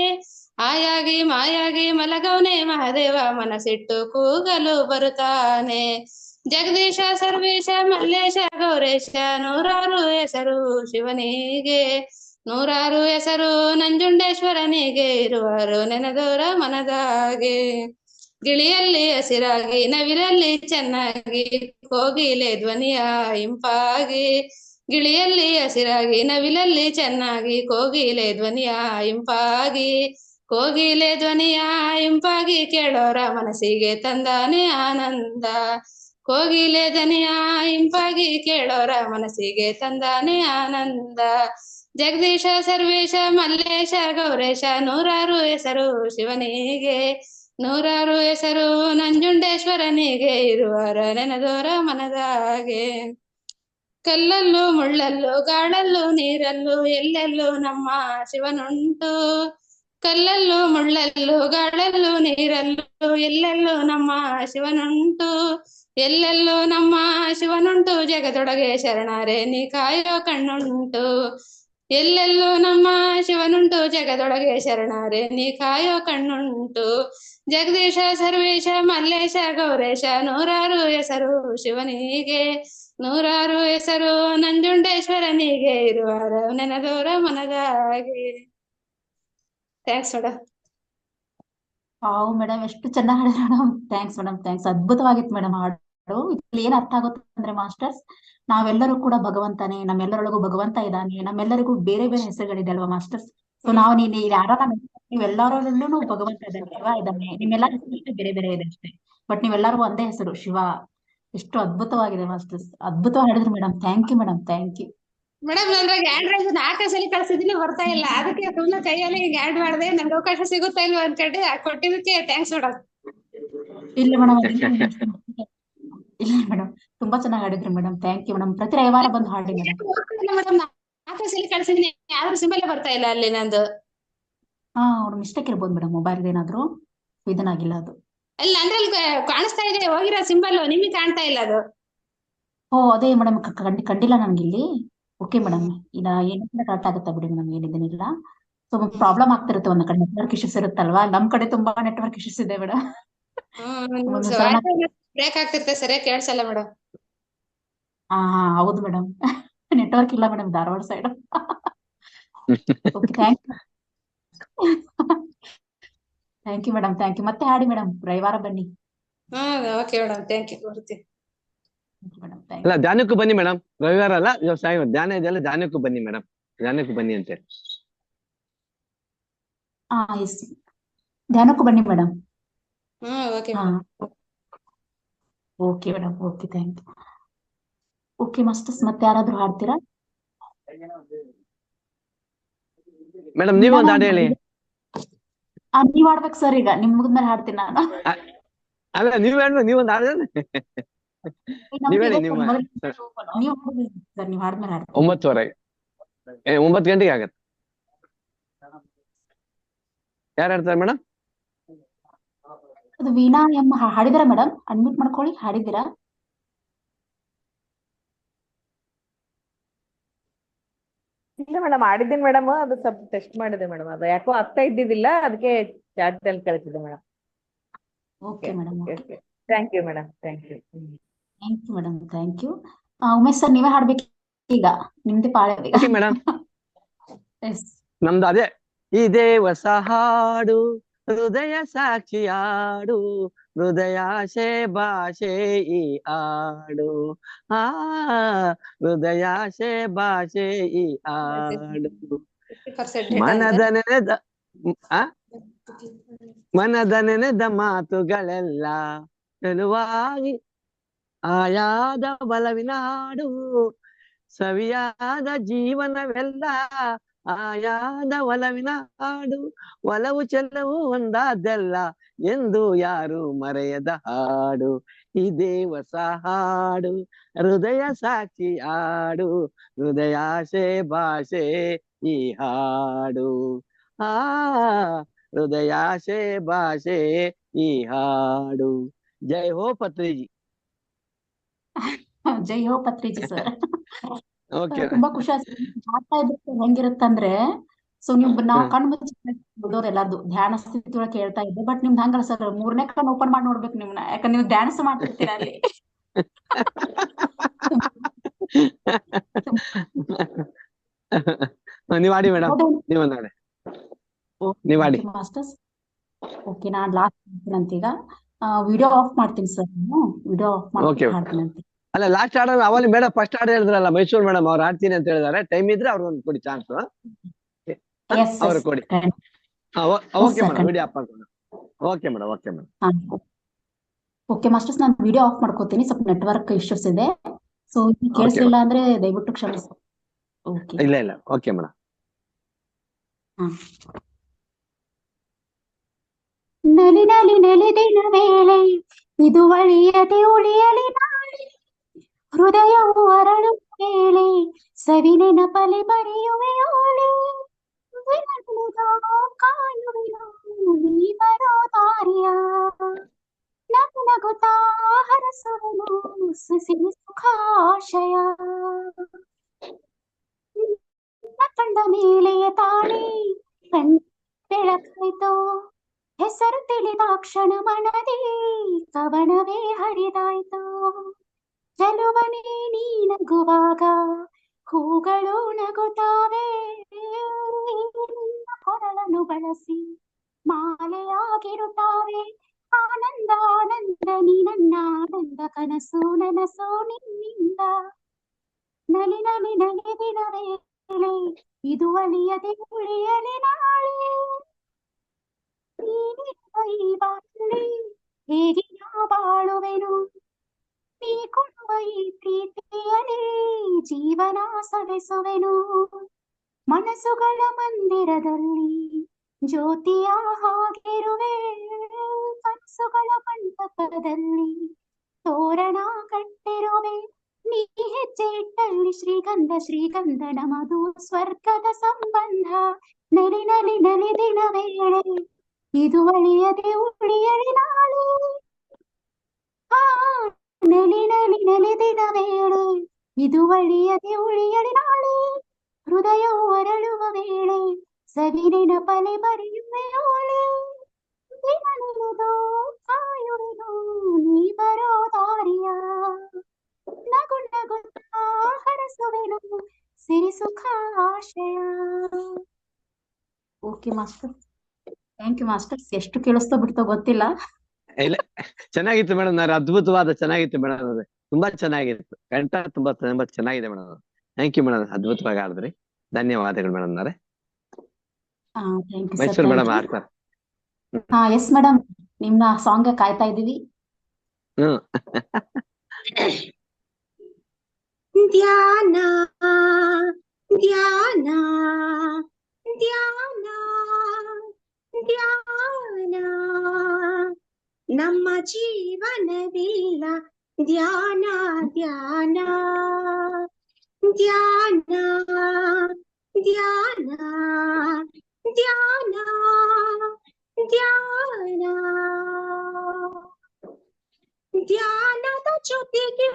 ಆಯಾಗಿ ಮಾಯಾಗಿ ಮಲಗವನೆ ಮಹಾದೇವ, ಮನಸ್ಸಿಟ್ಟು ಕೂಗಲು ಬರುತ್ತಾನೆ. ಜಗದೀಶ ಸರ್ವೇಶ ಮಲ್ಲೇಶ ಗೌರೇಶ ನೂರಾರು ಹೆಸರು ಶಿವನಿಗೆ, ನೂರಾರು ಹೆಸರು ನಂಜುಂಡೇಶ್ವರನಿಗೆ, ಇರುವರು ನೆನೆದೋರ ಮನದಾಗೆ. ಗಿಳಿಯಲ್ಲಿ ಹಸಿರಾಗಿ ನವಿಲಲ್ಲಿ ಚೆನ್ನಾಗಿ ಕೋಗಿಲೆ ಧ್ವನಿಯ ಇಂಪಾಗಿ, ಗಿಳಿಯಲ್ಲಿ ಹಸಿರಾಗಿ ನವಿಲಲ್ಲಿ ಚೆನ್ನಾಗಿ ಕೋಗಿಲೆ ಧ್ವನಿಯ ಇಂಪಾಗಿ, ಕೋಗಿಲೆ ಧ್ವನಿಯ ಇಂಪಾಗಿ ಕೇಳೋರ ಮನಸ್ಸಿಗೆ ತಂದಾನೆ ಆನಂದ. ಕೋಗಿಲೆ ಧ್ವನಿಯ ಇಂಪಾಗಿ ಕೇಳೋರ ಮನಸ್ಸಿಗೆ ತಂದಾನೆ ಆನಂದ. ಜಗದೀಶ ಸರ್ವೇಶ ಮಲ್ಲೇಶ ಗೌರೇಶ ನೂರಾರು ಹೆಸರು ಶಿವನಿಗೆ, ನೂರಾರು ಹೆಸರು ನಂಜುಂಡೇಶ್ವರನಿಗೆ, ಇರುವರ ನೆನೆದೋರ ಮನದಾಗೆ. ಕಲ್ಲಲ್ಲೂ ಮುಳ್ಳಲ್ಲೂ ಗಾಳಲ್ಲೂ ನೀರಲ್ಲೂ ಎಲ್ಲೆಲ್ಲೂ ನಮ್ಮ ಶಿವನುಂಟು, ಕಲ್ಲಲ್ಲೂ ಮುಳ್ಳಲ್ಲೂ ಗಾಳಲ್ಲೂ ನೀರಲ್ಲೂ ಎಲ್ಲೆಲ್ಲೂ ನಮ್ಮ ಶಿವನುಂಟು, ಎಲ್ಲೆಲ್ಲೂ ನಮ್ಮ ಶಿವನುಂಟು. ಜಗದೊಳಗೆ ಶರಣಾರೆ ನೀ ಕಾಯೋ ಕಣ್ಣುಂಟು, ಎಲ್ಲೆಲ್ಲೂ ನಮ್ಮ ಶಿವನುಂಟು. ಜಗದೊಳಗೆ ಶರಣಾರೆ ನೀ ಕಾಯೋ ಕಣ್ಣುಂಟು. ಜಗದೀಶ ಸರ್ವೇಶ ಮಲ್ಲೇಶ ಗೌರೇಶ ನೂರಾರು ಹೆಸರು ಶಿವನಿಗೆ, ನೂರಾರು ಹೆಸರು ನಂಜುಂಡೇಶ್ವರನಿಗೆ, ಇರುವಾರ ನೆನೆದೋರ ಮನದಾಗೆ. Thanks madam. ಮೇಡಮ್ ಎಷ್ಟು ಚೆನ್ನಾಗಿ ಹಾಡಿದ್ರು ಮೇಡಮ್. Thanks madam, thanks. ಅದ್ಭುತವಾಗಿತ್ತು ಮೇಡಮ್ ಹಾಡು. ಇಲ್ಲಿ ಏನ್ ಅರ್ಥ ಆಗುತ್ತೆ ಅಂದ್ರೆ ಮಾಸ್ಟರ್ಸ್, ನಾವೆಲ್ಲರೂ ಕೂಡ ಭಗವಂತನೇ, ನಮ್ಮೆಲ್ಲರೊಳಗೂ ಭಗವಂತ ಇದ್ದಾನೆ, ನಮ್ಮೆಲ್ಲರಿಗೂ ಬೇರೆ ಬೇರೆ ಹೆಸರುಗಳಿದೆ ಅಲ್ವಾ ಮಾಸ್ಟರ್ಸ್. ಸೊ ನಾವು ಯಾರ ನೀವೆಲ್ಲರಲ್ಲೂ ಭಗವಂತ ಇದ್ದಾನೆ, ಶಿವ ಇದ್ದಾನೆ. ನಿಮ್ಮೆಲ್ಲ ಹೆಸರು ಬೇರೆ ಬೇರೆ ಇದೆ ಅಷ್ಟೇ, ಬಟ್ ನೀವೆಲ್ಲರಿಗೂ ಒಂದೇ ಹೆಸರು ಶಿವ. ಎಷ್ಟು ಅದ್ಭುತವಾಗಿದೆ ಮಾಸ್ಟರ್ಸ್, ಅದ್ಭುತವಾಗಿ ಹೇಳಿದ್ರು madam. Thank you madam, thank you madam. ನಂದ್ರಾಗ ಆಂಡ್ರಾಯ್ಡ್ 4 ಸಲ ಕಳ್ಸಿದೀನಿ, ಬರ್ತಾ ಇಲ್ಲ. ಅದಕ್ಕೆ ಸುಮ್ಮನೆ ಕೈಯಲ್ಲಿ ಹಿಂಗ್ ಆಡ್ ಮಾಡಿದೆ. ನಂಗೆ ಅವಕಾಶ ಸಿಗುತ್ತಾ ಇಲ್ವಾ ಅನ್ಕೊಂಡೆ, ಕೊಟ್ಟಿದ್ದಕ್ಕೆ ಥ್ಯಾಂಕ್ಸ್ ಮೇಡಮ್. ಇಲ್ಲ ಮೇಡಮ್, ಇಲ್ಲ ಮೇಡಮ್, ತುಂಬಾ ಚೆನ್ನಾಗಿ ಹಾಡಿದ್ರು ಮೇಡಮ್. Thank you madam. ಪ್ರತಿ ರವಿವಾರ ಬಂದು ಹಾಡಿ ಮೇಡಮ್. ಮೇಡಮ್ 4 ಸಲ ಕಳ್ಸಿದೀನಿ, ಯಾವ್ದು ಸಿಂಬಲ್ ಬರ್ತಾ ಇಲ್ಲ ಅಲ್ಲಿ ನಂದು. ಅವ್ರ ಮಿಸ್ಟೇಕ್ ಇರ್ಬೋದು ಮೇಡಮ್, ಮೊಬೈಲ್ ಏನಾದ್ರು ಇದನ್ನಾಗಿಲ್ಲ ಅದು. ಅಲ್ಲಿ ನಂದ್ರಲ್ಲಿ ಕಾಣಿಸ್ತಾ ಇದೆ ಹೋಗಿರೋ ಸಿಂಬಲ್, ನಿಮಗೆ ಕಾಣ್ತಾ ಇಲ್ಲ ಅದು. ಅದೇ ಮೇಡಮ್, ಕಂಡಿಲ್ಲ ನನ್ಗಿಲ್ಲಿ. ಓಕೆ ಮೇಡಮ್, ಈಗ ಏನಿಲ್ಲ ಕರೆಕ್ಟ್ ಆಗುತ್ತಾ ಬಿಡಿ ಮೇಡಮ್, ಏನಿದೇನಿಲ್ಲ. ಸೊ ಪ್ರಾಬ್ಲಮ್ ಆಗ್ತಿರುತ್ತೆ, ಒಂದ್ ಕಡೆ ನೆಟ್ವರ್ಕ್ ಇಶ್ಯೂಸ್ ಇರುತ್ತಲ್ವಾ. ನಮ್ ಕಡೆ ತುಂಬಾ ನೆಟ್ವರ್ಕ್ ಇಶ್ಯೂಸ್ ಇದೆ ಮೇಡಮ್. ಬ್ರೇಕ್ ಆಗ್ತಿರುತ್ತೆ, ಸರಿಯಾಗಿ ಕೇಳಿಸಲ್ಲ ಮೇಡಮ್. ಹೌದು ಮೇಡಮ್, ನೆಟ್ವರ್ಕ್ ಇಲ್ಲ madam Dharwad side. Okay, thank you madam, thank you. ಮತ್ತೆ ಹಾಡಿ ಮೇಡಮ್, ರವಿವಾರ ಬನ್ನಿ. Okay madam, thank you. ಬರ್ತೀನಿ ಅಲ್ಲ, ಧ್ಯಾನಕ್ಕೂ ಬನ್ನಿ ಮೇಡಮ್. ರವಿವಾರ ಅಲ್ಲ, ಧ್ಯಾನ ಇದೆಯಲ್ಲ, ಧ್ಯಾನಕ್ಕೂ ಬನ್ನಿ ಮೇಡಮ್. ಧ್ಯಾನಕ್ಕೂ ಬನ್ನಿ ಅಂತ. ಎಸ್, ಧ್ಯಾನಕ್ಕೂ ಬನ್ನಿ madam. Okay madam, okay, thank you. Okay masters, ಮತ್ತೆ ಯಾರಾದ್ರೂ ಹಾಡ್ತೀರಾ ಮೇಡಮ್? ನೀವೊಂದು ಹಾಡು ಹೇಳಿ. ನೀವ್ ಹಾಡ್ಬೇಕು ಸರ್, ಈಗ ನಿಮ್ ಮುಗಿದ್ಮೇಲೆ ಹಾಡ್ತೀನಿ ನಾನು. ಅಲ್ಲ, ನೀವೊಂದು ಹಾಡು ನೀವ್ ಹೇಳಿ. ನೀವು ಹಾಡ್ಮೇಲೆ ಹಾಡ್ತೀನಿ. 9 ಗಂಟೆಗೆ ಆಗತ್ತೆ. ಯಾರು ಹಾಡ್ತಾರೆ ಮೇಡಮ್? ಅದು ವೀಣಾ ಎಂ ಹಾಡಿದಿರಾ ಮೇಡಮ್? ಅನ್ಮ್ಯೂಟ್ ಮಾಡ್ಕೊಳ್ಳಿ. ಹಾಡಿದ್ದೀರಾ? ಇಲ್ಲ ಮೇಡಮ್ ಆಡಿದ್ದೀನಿ ಮೇಡಮ್, ಅದು ಸ್ವಲ್ಪ ಟೆಸ್ಟ್ ಮಾಡಿದೆ ಮೇಡಮ್, ಅದು ಯಾಕೋ ಆಗ್ತಾ ಇದ್ದಿದ್ದಿಲ್ಲ, ಅದಕ್ಕೆ ಚಾಟ್ ಅಲ್ಲಿ ಕಳಿಸಿದೆ madam. Okay madam. Okay, thank you madam, thank you. Thank you madam, thank you. Umesh sir ನೀವೇ ಹಾಡ್ಬೇಕು ಈಗ, ನಿಮ್ದೇ ಪಾಳೆ ಈಗ. Okay madam. ಎಸ್, ನಮ್ದು ಅದೇ ಇದೇ ಹೊಸ ಹಾಡು, ಹೃದಯ ಸಾಕ್ಷಿಯಾಡು, ಹೃದಯಾಶೆ ಭಾಷೆ ಈ ಹಾಡು, ಆ ಹೃದಯಾಶೆ ಭಾಷೆ ಈ ಹಾಡು, 50% ಮನದ ನೆನೆದ ಮನದ ನೆನೆದ ಮಾತುಗಳೆಲ್ಲ ಚೆಲುವಾಗಿ ಆಯಾದ ಬಲವಿನ ಹಾಡು, ಸವಿಯಾದ ಜೀವನವೆಲ್ಲ ಆಯಾದ ಒಲವಿನ ಹಾಡು, ಒಲವು ಚೆಲವು ಒಂದಾದೆಲ್ಲ ಎಂದು ಯಾರು ಮರೆಯದ ಹಾಡು, ಇದೇ ಹೊಸ ಹಾಡು, ಹೃದಯ ಸಾಕ್ಷಿ ಹಾಡು, ಹೃದಯಾಶೆ ಭಾಷೆ ಈ ಹಾಡು, ಆ ಹೃದಯಾಶೆ ಭಾಷೆ ಈ ಹಾಡು. ಜೈ ಹೋ ಪತ್ರಿಜಿ. ಜೈ ಹೋ ಪತ್ರಿಜಿ ಸರ್. ಓಕೆ ತುಂಬಾ ಖುಷಿ ಆಯ್ತು ಹಾಡ್ತಾ ಇದ್ರೆ ಹೆಂಗಿರುತ್ತಂದ್ರೆ, ಸೊ ನಾವು ಕಣ್ಣು ಮುಚ್ಚೋದು ಎಲ್ಲಾರ್ದು ಧ್ಯಾನ ಸ್ಥಿತಿ ಒಳಗೆ ಕೇಳ್ತಾ ಇದ್ದೆ. ಬಟ್ ನಿಮ್ದು ಹಂಗಲ್ಲ ಸರ್, 3ನೇ ಕಣ್ಣು ಓಪನ್ ಮಾಡಿ ನೋಡ್ಬೇಕು ನಿಮ್ನ, ಯಾಕಂದ್ರೆ ನೀವು ಡ್ಯಾನ್ಸ್ ಮಾಡ್ತಿರ್ತೀರ ಅಲ್ಲಿ. ನೀವ್ ಆಡಿ ಮೇಡಮ್, ನೀವ್ ನಾಳೆ ನೀವ್ ಆಡಿ ಮಾಸ್ಟರ್ಸ್. ಓಕೆ, ನಾನ್ ಲಾಸ್ಟ್ ಮಾಡ್ತೀನಂತೀಗ. ವಿಡಿಯೋ ಆಫ್ ಮಾಡ್ತೀನಿ ಸರ್, ವಿಡಿಯೋ ಆಫ್ Okay. ಮಾಡಿ ಹಾಡ್ತೀನಂತೆ. ಅಲ್ಲ ಲಾಸ್ಟ್ ಆಡ ಅವಲ್ಲಿ ಮೇಡಮ್ ಫಸ್ಟ್ ಆಡ ಹೇಳಿದ್ರಲ್ಲ ಮೈಸೂರು ಮೇಡಮ್, ಅವ್ರು ಆಡ್ತೀನಿ ಅಂತ ಹೇಳಿದಾರೆ. ಟೈಮ್ ಇದ್ರೆ ಅವ್ರಿಗೆ ಕೊಡಿ ಚಾನ್ಸ್, ಎಸ್ ಅವ್ರು ಎಸ್ ಕೊಡಿ. ಓಕೆ ಮೇಡಮ್, ವಿಡಿಯೋ ಆಫ್ ಮಾಡ್ಕೊಂಡು. Okay madam, okay madam. Okay masters, ನಾನು ವಿಡಿಯೋ ಆಫ್ ಮಾಡ್ಕೋತೀನಿ, ಸ್ವಲ್ಪ ನೆಟ್ವರ್ಕ್ ಇಶ್ಯೂಸ್ ಇದೆ. ಸೊ ಕೇಳಿಸ್ಲಿಲ್ಲ ಅಂದ್ರೆ ದಯವಿಟ್ಟು ಕ್ಷಮಿಸಿ. ಓಕೆ, ಇಲ್ಲ ಇಲ್ಲ, ಓಕೆ ಮೇಡಮ್. ನಲಿ ನಲಿ ನಲಿದಿನ ವೇಳೆ ಇದು ಒಳಿಯದೆ ಉಳಿಯಲಿ ನಾಳೆ, ಹೃದಯವು ಅರಳುವ ವೇಳೆ ಸವಿ ನೆನಪಲಿ ಬರೆಯುವೆಯೋಲೆ, ಕಾಯುವೆನು ನೀ ಬರೋ ದಾರಿಯ, ನಗು ನಗುತ್ತಾ ಹರಸುವೆನು ಸಿಹಿ ಸುಖಾಶಯ, ಕಂಡ ಮೇಲೆಯ ತಾಳಿ ಕಣ್ ಬೆಳಕಾಯ್ತೋ, ಹೆಸರು ತಿಳಿದ ಕ್ಷಣ ಮನದಿ ಕವನವೇ ಹರಿದಾಯ್ತು, ಚೆಲುವನೇ ನೀ ನಗುವಾಗ ಹೂಗಳು ನಗುತ್ತಾವೆ, ಕೊರಳನ್ನು ಬಳಸಿ ಮಾಲೆಯಾಗಿರುತ್ತಾವೆ, ಆನಂದ ಆನಂದ ನೀ ನನ್ನ ಆನಂದ, ಕನಸು ನನಸು ನಿನ್ನಿಂದ, ನಲಿ ನಲಿ ನಲಿದಿನ ವೇಳೆ ಇದು ಅಳಿಯದೆ ಉಳಿಯಲಿ ನಾಳೆ, ಈ ಬಾಳಿ ಹೇಗೆ ನಾ ಬಾಳುವೆನು, ನೀ ಕೊಡುವ ಈ ಪ್ರೀತಿಯಲ್ಲಿ ಜೀವನ ಸವೆಸುವೆನು, ಮನಸ್ಸುಗಳ ಮಂದಿರದಲ್ಲಿ ಜ್ಯೋತಿಯ ಹಾಗಿರುವೆ, ಕನಸುಗಳ ಮಂಟಪದಲ್ಲಿ ತೋರಣ ಕಟ್ಟಿರುವೆ, ನೀ ಹೆಜ್ಜೆ ಇಟ್ಟಲ್ಲಿ ಶ್ರೀಗಂಧ ಶ್ರೀಗಂಧ, ನಮದು ಸ್ವರ್ಗದ ಸಂಬಂಧ, ನಲಿ ನಲಿ ನಲಿದಿನ ವೇಳೆ ಇದು ಅಳಿಯದೆ ಉಳಿಯಲಿ ನಾಳೆ, ನಲಿ ನಲಿ ನಲಿದಿನ ವೇಳೆ ಇದು ಅಳಿಯದೆ ಉಳಿಯಲಿ ನಾಳೆ, ಹೃದಯವು ಅರಳುವ ವೇಳೆ ಸವಿ ನೆನಪಲಿ ಬರೆಯುವೆಯೋಲೆ, ದಿನನಿರುವುದು ಕಾಯುವೆನು ನೀ ಬರೋ ದಾರಿಯ, ನಗು ನಗುತ್ತಾ ಹರಸುವೆನು ಸಿರಿ ಸುಖ ಆಶಯ. Okay master, thank you masters. ಎಷ್ಟು ಕೇಳಿಸ್ತೋ ಬಿಡ್ತೋ ಗೊತ್ತಿಲ್ಲ. ಇಲ್ಲ ಚೆನ್ನಾಗಿತ್ತು ಮೇಡಮ್, ಅದ್ಭುತವಾದ ಚೆನ್ನಾಗಿತ್ತು ಮೇಡಮ್, ಅದು ತುಂಬಾ ಚೆನ್ನಾಗಿತ್ತು, ಕಂಠ ತುಂಬಾ ತುಂಬಾ ಚೆನ್ನಾಗಿದೆ ಮೇಡಮ್. ಥ್ಯಾಂಕ್ ಯು ಮೇಡಮ್, ಅದ್ಭುತವಾಗಿ ಆಡಿದ್ರಿ. ಧನ್ಯವಾದಗಳು ಮೇಡಮ್ ನವರೇ. Thank you sir. Mysuru madam ಆಡ್ತಾರೆ. ಎಸ್ ಮೇಡಮ್, ನಿಮ್ನ ಸಾಂಗ್ ಕಾಯ್ತಾ ಇದೀವಿ. ಧ್ಯಾನ ಧ್ಯಾನ ಧ್ಯಾನ ಧ್ಯಾನ, ನಮ್ಮ ಜೀವನವಿಲ್ಲ ಧ್ಯಾನ ಧ್ಯಾನ ಧ್ಯಾನ ಧ್ಯಾನ ಧ್ಯಾನ ಧ್ಯಾನ, ಧ್ಯಾನದ ಜೊತೆಗೆ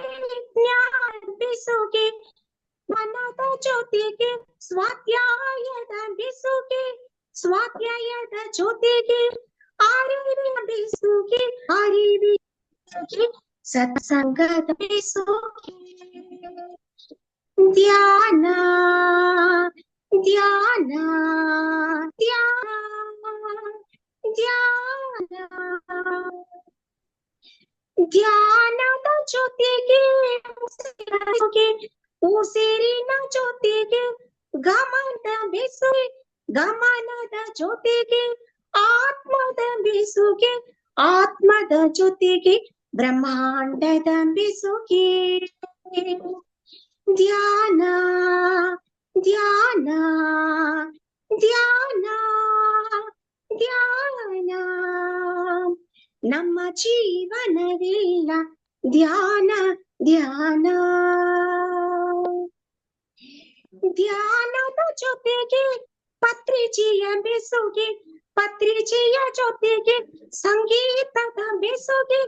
ಜ್ಞಾನ ಬೆಸುಗೆ ಮನದ ಜೊತೆಗೆ ಸ್ವಾಧ್ಯಾಯದ ಬೆಸುಗೆ, ಸ್ವಾಧ್ಯಾಯದ ಜೊತೆಗೆ ಅರಿವಿನ ಬೆಸುಗೆ, ಅರಿವಿನ ಬೆಸುಗೆ, ಸತ್ಸಂಗದ ಬೆಸುಗೆ. ಧ್ಯಾನ ಧ್ಯಾನ ಧ್ಯಾನ ಧ್ಯಾನ, ಧ್ಯಾನದ ಜೊತೆಗೆ ಉಸಿರಿನ ಜೊತೆಗೆ ಗಮನದ ಬೆಸುಗೆ, ಗಮನದ ಜೊತೆಗೆ ಆತ್ಮದ ಬೆಸುಗೆ, ಆತ್ಮದ ಜೊತೆಗೆ ಬ್ರಹ್ಮಾಂಡದ ಬೆಸುಗೆ. ಧ್ಯಾನ ಧ್ಯಾನ ಧ್ಯಾನ ಧ್ಯಾನ, ನಮ್ಮ ಜೀವನವೆಲ್ಲ ಧ್ಯಾನ ಧ್ಯಾನ. ಧ್ಯಾನದ ಜೊತೆಗೆ ಪತ್ರಿಜಿಯ ಬೆಸುಗೆ, ಪತ್ರಿಜಿಯ ಜೊತೆಗೆ ಸಂಗೀತದ ಬೆಸುಗೆ,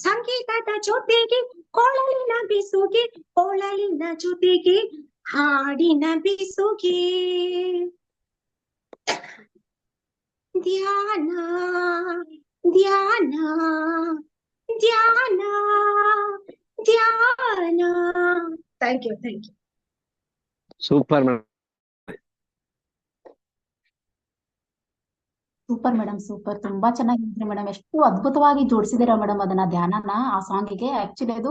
ಸಂಗೀತದ ಜೊತೆಗೆ ಕೊಳಲಿನ ಬೆಸುಗೆ, ಕೊಳಲಿನ ಜೊತೆಗೆ ಹಾಡಿನ ಬೆಸುಗೆ. ಧ್ಯಾನ ಧ್ಯಾನ ಧ್ಯಾನ ಧ್ಯಾನ. Thank you. Super madam. Super madam, super. ತುಂಬಾ ಚೆನ್ನಾಗಿದ್ರಿ ಮೇಡಮ್. ಎಷ್ಟು ಅದ್ಭುತವಾಗಿ ಜೋಡಿಸಿದಿರ ಮೇಡಮ್ ಅದನ್ನ, ಧ್ಯಾನನ ಆ ಸಾಂಗಿಗೆ. ಆಕ್ಚುಲಿ ಅದು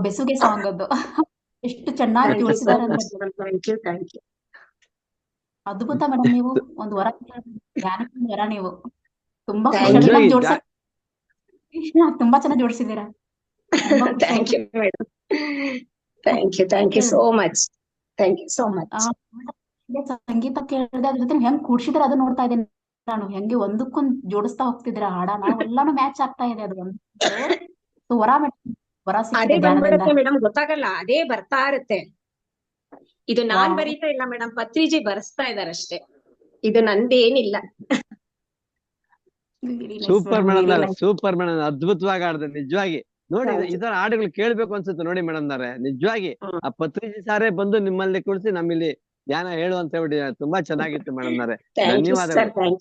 ಬೆಸುಗೆ ಸಾಂಗ್ ಅದು. ಎಷ್ಟು ಚೆನ್ನಾಗಿ ಜೋಡಿಸಿದಾರೆ ಅಂದ್ರೆ ಥ್ಯಾಂಕ್ ಯು. ಅದ್ಭುತ ಮೇಡಮ್. ನೀವು ಒಂದು ವರ, ಧ್ಯಾನಕ್ಕೆ ಒಂದು ವರ ನೀವು. ತುಂಬಾ Thank you. ಜೋಡಿಸ ತುಂಬಾ ಚೆನ್ನಾಗಿ ಜೋಡಿಸಿದೀರಾ. Thank you madam. Thank you so much. Thank you so much. ಸಂಗೀತ ಕೇಳಿದೆ, ಅದ್ರ ಜೊತೆ ಹೆಂಗ್ ಕೂಡ್ಸಿದ್ರೆ ಅದು ನೋಡ್ತಾ ಇದ್ದೇನೆ ನಾನು. ಹೆಂಗೆ ಒಂದಕ್ಕೊಂದ್ ಜೋಡಿಸ್ತಾ ಹೋಗ್ತಿದ್ರ ಹಾಡನ, ಎಲ್ಲಾನು ಮ್ಯಾಚ್ ಆಗ್ತಾ ಇದೆ ಅದು. ಒಂದು ವರ ಮೇಡಮ್, ವರ ಅದೇ ಸಿಕ್ಕಿದೆ ಬಂದ್ಬಿಡುತ್ತೆ ಧ್ಯಾನದಿಂದ. ಮೇಡಮ್, ಗೊತ್ತಾಗಲ್ಲ, ಅದೇ ಬರ್ತಾ ಇರುತ್ತೆ. ಇದು ನಾನ್ ಬರೀತಾ ಇಲ್ಲ ಮೇಡಮ್, ಪತ್ರಿಜಿ ಬರ್ಸ್ತಾ ಇದಾರೆ ಅಷ್ಟೇ. ಇದು ನಂದೇನಿಲ್ಲ. Super madam, super madam. ಅದ್ಭುತವಾಗಿ ಆಡಿದೆ ನಿಜವಾಗಿ. ನೋಡಿ, ಇದರ ಹಾಡುಗಳು ಕೇಳ್ಬೇಕು ಅನ್ಸುತ್ತೆ ನೋಡಿ ಮೇಡಮ್ ನವ್ರೆ. ನಿಜವಾಗಿ ಆ ಪತ್ರಿಜಿ ಸಾರೇ ಬಂದು ನಿಮ್ಮಲ್ಲಿ ಕುಳಿಸಿ ನಮ್ಮಲ್ಲಿ ಧ್ಯಾನ ಹೇಳು ಅಂತ ಹೇಳ್ಬಿಟ್ಟಿದ್ದಾರೆ. ತುಂಬಾ ಚೆನ್ನಾಗಿತ್ತು ಮೇಡಮ್ ನವ್ರೆ. ಧನ್ಯವಾದಗಳು.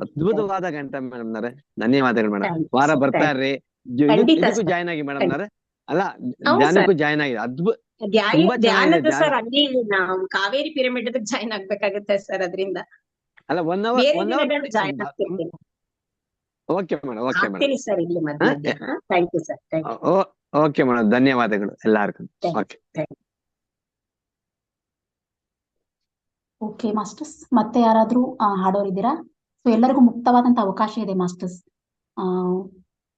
ಅದ್ಭುತವಾದ ಗಂಟ ಮೇಡಮ್ ನವ್ರೆ. ಧನ್ಯವಾದಗಳು ಮೇಡಮ್. ವಾರ ಬರ್ತಾ ಇರ್ರಿ, ಇದಕ್ಕೂ ಜಾಯ್ನ್ ಆಗಿ ಮೇಡಮ್ ನವ್ರೆ. ಅಲ್ಲ, ಧ್ಯಾನಕ್ಕೂ ಜಾಯ್ನ್ ಆಗಿ. ಅದ್ಭುತ. ಧ್ಯಾನದ ಸರ್ ಅಲ್ಲಿ ನಾವು ಕಾವೇರಿ ಪಿರಮಿಡ್ ಜಾಯ್ನ್ ಆಗ್ಬೇಕಾಗುತ್ತೆ ಸರ್. ಅದರಿಂದ ಅಲ್ಲ, 1 ಅವರ್ ಜಾಯ್ನ್ ಆಗ್ತೀನಿ. Okay madam, okay madam. Sir ಇಲ್ಲಿ ಮಧ್ಯ. Thank you sir. Okay madam, ಧನ್ಯವಾದಗಳು ಎಲ್ಲಾರ್ಗು. ಓಕೆ. ಓಕೆ ಮಾಸ್ಟರ್ಸ್, ಮತ್ತೆ ಯಾರಾದ್ರೂ ಹಾಡೋರಿದ್ದೀರಾ? ಸೊ ಎಲ್ಲರಿಗೂ ಮುಕ್ತವಾದಂತ ಅವಕಾಶ ಇದೆ ಮಾಸ್ಟರ್ಸ್.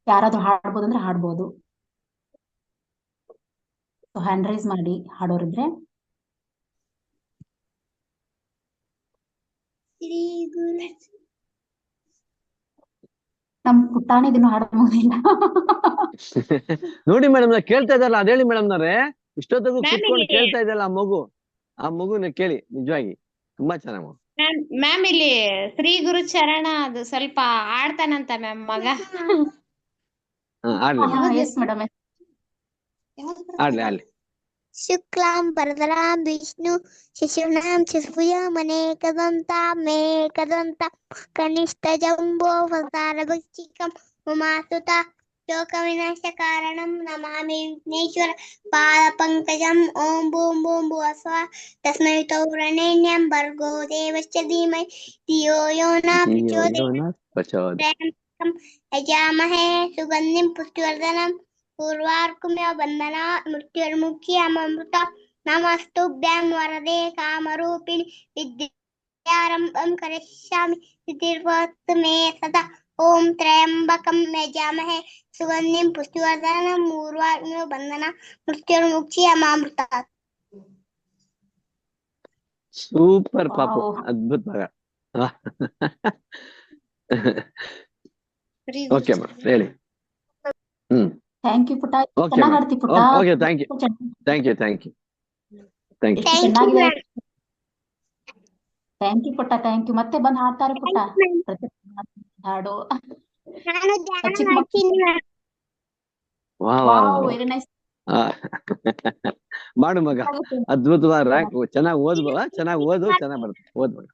ಯಾರಾದ್ರೂ ಹಾಡ್ಬೋದು ಅಂದ್ರೆ ಹಾಡ್ಬೋದು. ಸೊ ಹ್ಯಾಂಡ್ ರೈಸ್ ಮಾಡಿ ಹಾಡೋರಿದ್ರೆ. ನಮ್ ಪುಟ್ಟಾಣಿ ಇದನ್ನು ಹಾಡಬಹುದಿಲ್ಲ. ನೋಡಿ ಮೇಡಮ್, ನಾ ಕೇಳ್ತಾ ಇದ್ದಲ್ಲ, ಅದ್ ಹೇಳಿ ಮೇಡಮ್ ನವ್ರೆ. ಇಷ್ಟೊತ್ತಿಗೂ ಕುತ್ಕೊಂಡು ಕೇಳ್ತಾ ಇದ್ದಲ್ಲ ಆ ಮಗುನ ಕೇಳಿ. ನಿಜವಾಗಿ ತುಂಬಾ ಚೆನ್ನಾಗಿ. ಮ್ಯಾಮ್ ಇಲ್ಲಿ ಶ್ರೀ ಗುರು ಚರಣ ಅದು ಸ್ವಲ್ಪ ಆಡ್ತಾನಂತ ಮ್ಯಾಮ್ ಮಗ. ಎಸ್ ಮೇಡಮ್, ಆಡ್ಲಿ. ಶುಕ್ಲಾಂ ವರದರಾಂ ವಿಷ್ಣು ಶಿಶುನಾಂ ಶಿಶುಯಾಮನೇಕದಂತ ಕನಿಷ್ಠ ಜಂಬೋ ವಸಾರ ಭಕ್ಷಿಕಂ ಉಮಾಸುತ ಶೋಕ ವಿನಾಶ ಕಾರಣಂ ನಮಾಮಿ ವಿಘ್ನೇಶ್ವರ ಪಾದ ಪಂಕಜಂ. ಓಂ ಬೂಂ ಬೂಂ ಭುವಸ್ವ ತಸ್ಮೈ ತೌರಣೇನ್ಯಂ ಭರ್ಗೋ ದೇವಶ್ಚ ಧೀಮಹಿ ಧಿಯೋ ಯೋ ನ ಪ್ರಚೋದಯಾತ್. ಯಜಾಮಹೇ ಸುಗಂಧಿಂ ಪುಷ್ಟಿವರ್ಧನಂ ಪೂರ್ವಾರ್ಕುಮ್ಯ ಬಂಧನ ಮೃತ್ಯುರ್ಮುಖ್ಯಮೃತ. ನಮಸ್ತುಭ್ಯಂ ವರದೆ ಕಾಮರೂಪಿಣಿ ವಿದ್ಯಾರಂಭಂ ಕರಿಷ್ಯಾಮಿ ಸಿದ್ಧಿರ್ಭವತು ಮೇ ಸದಾ. ಓಂ ತ್ರಯಂಬಕಂ ಯಜಾಮಹೇ ಸುಗಂಧಿಂ ಪುಷ್ಟಿವರ್ಧನಂ ಪೂರ್ವಾರ್ಕುಮ್ಯ ಬಂಧನ ಮೃತ್ಯುರ್ಮುಖ್ಯಮೃತ. ಸೂಪರ್ ಪಾಪು, ಅದ್ಭುತ ಮಗ. ಓಕೆ ಮೇಡಮ್, ಹೇಳಿ. ಥ್ಯಾಂಕ್ ಯು ಪುಟ್ಟ. ಚೆನ್ನಾಗಿ ಹಾಡ್ತಿ ಪುಟ್ಟ. Okay, thank you. Thank you ಪುಟ್ಟ, ಥ್ಯಾಂಕ್ ಯು. ಮತ್ತೆ ಬಂದ್ ಹಾಡ್ತಾರೆ ಪುಟ್ಟ ಹಾಡು. Very nice. ಆ, ಮಾಡು ಮಗ, ಅದ್ಭುತವಾದ ರ್ಯಾಂಕ್. ಚೆನ್ನಾಗಿ ಓದ್ಬ, ಚೆನ್ನಾಗಿ ಓದು, ಚೆನ್ನಾಗಿ ಬರುತ್ತೆ, ಓದ್ಬೇಡ.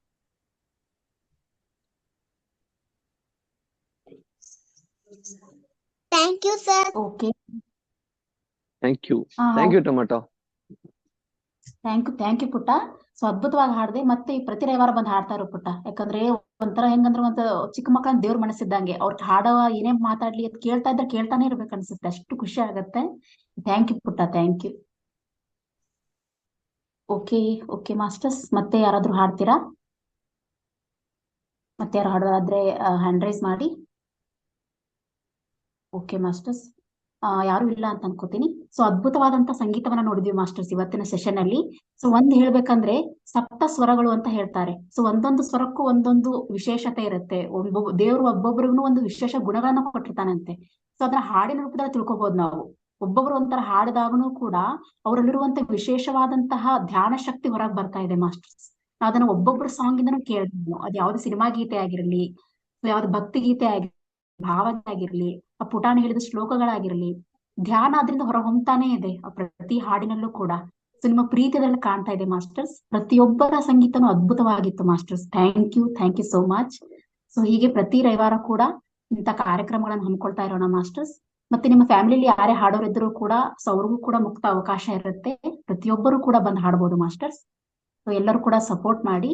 Thank you sir. Okay, thank you, thank you tomato. Thank you ಪುಟ್ಟ. ಸೊ ಅದ್ಭುತವಾಗಿ ಹಾಡ್ದೆ. ಮತ್ತೆ ಈ ಪ್ರತಿ ರವಿವಾರ ಬಂದು ಹಾಡ್ತಾ ಇರೋ ಪುಟ್ಟ. ಯಾಕಂದ್ರೆ ಒಂಥರ ಹೆಂಗಂದ್ರೆ ಒಂದು ಚಿಕ್ಕ ಮಕ್ಕಳನ್ನ ದೇವ್ರ ಮನಸ್ಸಿದ್ದಂಗೆ. ಅವ್ರ ಹಾಡೋ ಏನೇ ಮಾತಾಡ್ಲಿ ಅದ್ ಕೇಳ್ತಾ ಇದ್ರೆ ಕೇಳ್ತಾನೆ ಇರ್ಬೇಕು ಅನ್ಸುತ್ತೆ, ಅಷ್ಟು ಖುಷಿ ಆಗತ್ತೆ. ಥ್ಯಾಂಕ್ ಯು ಪುಟ್ಟ, ಥ್ಯಾಂಕ್ ಯು. ಓಕೆ ಮಾಸ್ಟರ್ಸ್, ಮತ್ತೆ ಯಾರಾದ್ರೂ ಹಾಡ್ತೀರಾ? ಮತ್ತೆ ಯಾರು ಹಾಡೋದಾದ್ರೆ ಹ್ಯಾಂಡ್ ರೈಸ್ ಮಾಡಿ. ಓಕೆ ಮಾಸ್ಟರ್ಸ್, ಯಾರು ಇಲ್ಲ ಅಂತ ಅನ್ಕೋತೀನಿ. ಸೊ ಅದ್ಭುತವಾದಂತ ಸಂಗೀತವನ್ನ ನೋಡಿದ್ವಿ ಮಾಸ್ಟರ್ಸ್ ಇವತ್ತಿನ ಸೆಷನ್ ಅಲ್ಲಿ. ಸೊ ಒಂದ್ ಹೇಳ್ಬೇಕಂದ್ರೆ ಸಪ್ತ ಸ್ವರಗಳು ಅಂತ ಹೇಳ್ತಾರೆ. ಸೊ ಒಂದೊಂದು ಸ್ವರಕ್ಕೂ ಒಂದೊಂದು ವಿಶೇಷತೆ ಇರುತ್ತೆ. ದೇವರು ಒಬ್ಬೊಬ್ರಿಗೂ ಒಂದು ವಿಶೇಷ ಗುಣಗಳನ್ನ ಕೊಟ್ಟಿರ್ತಾನಂತೆ. ಸೊ ಅದನ್ನ ಹಾಡಿನ ರೂಪದಲ್ಲಿ ತಿಳ್ಕೊಬಹುದು ನಾವು. ಒಬ್ಬೊಬ್ರು ಒಂಥರ ಹಾಡಿದಾಗನು ಕೂಡ ಅವರಲ್ಲಿರುವಂತ ವಿಶೇಷವಾದಂತಹ ಧ್ಯಾನ ಶಕ್ತಿ ಹೊರಗೆ ಬರ್ತಾ ಇದೆ ಮಾಸ್ಟರ್ಸ್. ಅದನ್ನ ಒಬ್ಬೊಬ್ರು ಸಾಂಗ್ ಇಂದನೂ ಕೇಳ್ಬೋದು. ಅದ್ ಯಾವ್ದು ಸಿನಿಮಾ ಗೀತೆ ಆಗಿರ್ಲಿ, ಯಾವ್ದು ಭಕ್ತಿ ಗೀತೆ ಆಗಿರ್ಲಿ, ಭಾವನೆ ಆಗಿರ್ಲಿ, ಆ ಪುಟಾಣಿ ಹೇಳಿದ ಶ್ಲೋಕಗಳಾಗಿರ್ಲಿ, ಧ್ಯಾನ ಅದ್ರಿಂದ ಹೊರ ಹೊಮ್ತಾನೆ ಇದೆ ಆ ಪ್ರತಿ ಹಾಡಿನಲ್ಲೂ ಕೂಡ. ಸೊ ನಿಮ್ಮ ಪ್ರೀತಿಯಲ್ಲಿ ಕಾಣ್ತಾ ಇದೆ ಮಾಸ್ಟರ್ಸ್. ಪ್ರತಿಯೊಬ್ಬರ ಸಂಗೀತನೂ ಅದ್ಭುತವಾಗಿತ್ತು masters. Thank you so much. So ಹೀಗೆ ಪ್ರತಿ ರವಿವಾರ ಕೂಡ ಇಂಥ ಕಾರ್ಯಕ್ರಮಗಳನ್ನು ಹಮ್ಮಿಕೊಳ್ತಾ ಇರೋಣ ಮಾಸ್ಟರ್ಸ್. ಮತ್ತೆ ನಿಮ್ಮ ಫ್ಯಾಮಿಲಿಲಿ ಯಾರೇ ಹಾಡೋರಿದ್ರು ಕೂಡ ಸೊ ಅವ್ರಿಗೂ ಕೂಡ ಮುಕ್ತ ಅವಕಾಶ ಇರುತ್ತೆ. ಪ್ರತಿಯೊಬ್ಬರು ಕೂಡ ಬಂದು ಹಾಡ್ಬೋದು ಮಾಸ್ಟರ್ಸ್. ಸೊ ಎಲ್ಲರೂ ಕೂಡ ಸಪೋರ್ಟ್ ಮಾಡಿ,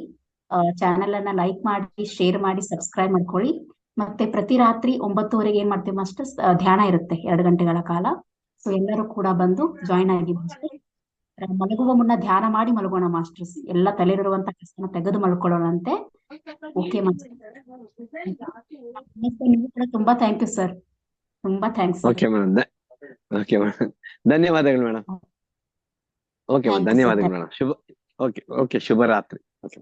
ಚಾನೆಲ್ ಅನ್ನ ಲೈಕ್ ಮಾಡಿ, ಶೇರ್ ಮಾಡಿ, ಸಬ್ಸ್ಕ್ರೈಬ್ ಮಾಡ್ಕೊಳ್ಳಿ. ಮತ್ತೆ ಪ್ರತಿ ರಾತ್ರಿ 9:30 ಏನ್ ಮಾಡ್ತೀವಿ ಮಾಸ್ಟರ್ಸ್, ಧ್ಯಾನ ಇರುತ್ತೆ 2 ಗಂಟೆಗಳ ಕಾಲ. ಸೊ ಎಲ್ಲರೂ ಕೂಡ ಬಂದು ಜಾಯಿನ್ ಆಗಿ ಮಲಗುವ ಮುನ್ನ ಧ್ಯಾನ ಮಾಡಿ ಮಲಗೋಣ ಮಾಸ್ಟರ್ಸ್. ಎಲ್ಲ ತಲೆಲಿರುವಂತ ಕಷ್ಟನ ತೆಗೆದು ಮಲ್ಕೊಳ್ಳೋಣಂತೆ. ಓಕೆ ಮಾಸ್ಟರ್, ನಿಮ್ಗೂ ಕೂಡ ತುಂಬಾ ಥ್ಯಾಂಕ್ ಯು ಸರ್. ತುಂಬಾ thanks. Okay madam, okay madam, ಧನ್ಯವಾದಗಳು madam. Okay madam, Thank you, sir. ಧನ್ಯವಾದಗಳು ಮೇಡಮ್. ಓಕೆ ಶುಭರಾತ್ರಿ. ಓಕೆ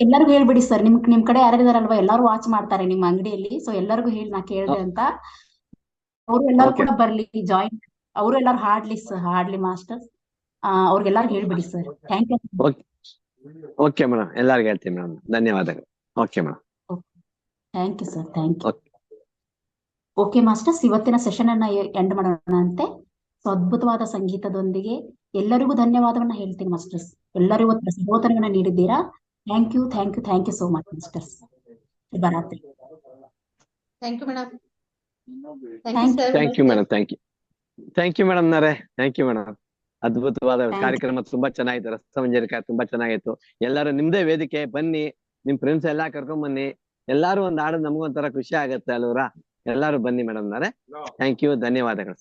ಎಲ್ಲರಿಗೂ ಹೇಳ್ಬಿಡಿ ಸರ್, ನಿಮ್ ಕಡೆ ಯಾರಿದಾರಲ್ವಾ ಎಲ್ಲಾರು ವಾಚ್ ಮಾಡ್ತಾರೆ ನಿಮ್ಮ ಅಂಗಡಿಯಲ್ಲಿ. ಸೊ ಎಲ್ಲರಿಗೂ ಹೇಳಿ ನಾ ಕೇಳಿದೆ ಅಂತ. ಅವ್ರು ಎಲ್ಲಾರು Okay. ಕೂಡ ಬರ್ಲಿ, ಜಾಯಿನ್. ಅವರು ಎಲ್ಲಾರು ಹಾಡ್ಲಿ ಮಾಸ್ಟರ್ಸ್. ಅವ್ರಿಗೆಲ್ಲಾರು ಹೇಳ್ಬಿಡಿ sir. Thank you. Okay madam, ಎಲ್ಲರಿಗೂ ಹೇಳ್ತೀನಿ ಮೇಡಮ್. ಧನ್ಯವಾದಗಳು. Okay madam. Thank you sir, thank you. Okay masters, ಇವತ್ತಿನ ಸೆಷನ್ ಅನ್ನ ಎಂಡ್ ಮಾಡೋಣ ಅಂತೆ. ಸೊ ಅದ್ಭುತವಾದ ಸಂಗೀತದೊಂದಿಗೆ ಎಲ್ಲರಿಗೂ ಧನ್ಯವಾದವನ್ನ ಹೇಳ್ತೀನಿ ಮಾಸ್ಟರ್ಸ್. ಎಲ್ಲರೂ ಇವತ್ತು ಸಹೋದರವನ್ನ ನೀಡಿದ್ದೀರಾ. Thank you so much masters. ಶುಭರಾತ್ರಿ. Thank you madam. Thank you madam. Thank you madam ನರೇ. Thank you madam. ಅದ್ಭುತವಾದ ಕಾರ್ಯಕ್ರಮ ತುಂಬಾ ಚೆನ್ನಾಗಿತ್ತು. ರಸಮಂಜರಿ ತುಂಬಾ ಚೆನ್ನಾಗಿತ್ತು. ಎಲ್ಲರೂ ನಿಮ್ದೇ ವೇದಿಕೆ, ಬನ್ನಿ, ನಿಮ್ ಫ್ರೆಂಡ್ಸ್ ಎಲ್ಲಾ ಕರ್ಕೊಂಡ್ ಬನ್ನಿ. ಎಲ್ಲಾರು ಒಂದ್ ಆಡೋದು ನಮಗೊಂಥರ ಖುಷಿ ಆಗತ್ತೆ ಅಲ್ವರಾ? ಎಲ್ಲಾರು ಬನ್ನಿ ಮೇಡಮ್ ನರೇ. ಥ್ಯಾಂಕ್ ಯು, ಧನ್ಯವಾದಗಳು.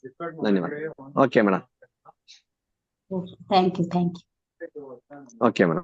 ಧನ್ಯವಾದ. Okay madam. Thank you. Okay madam.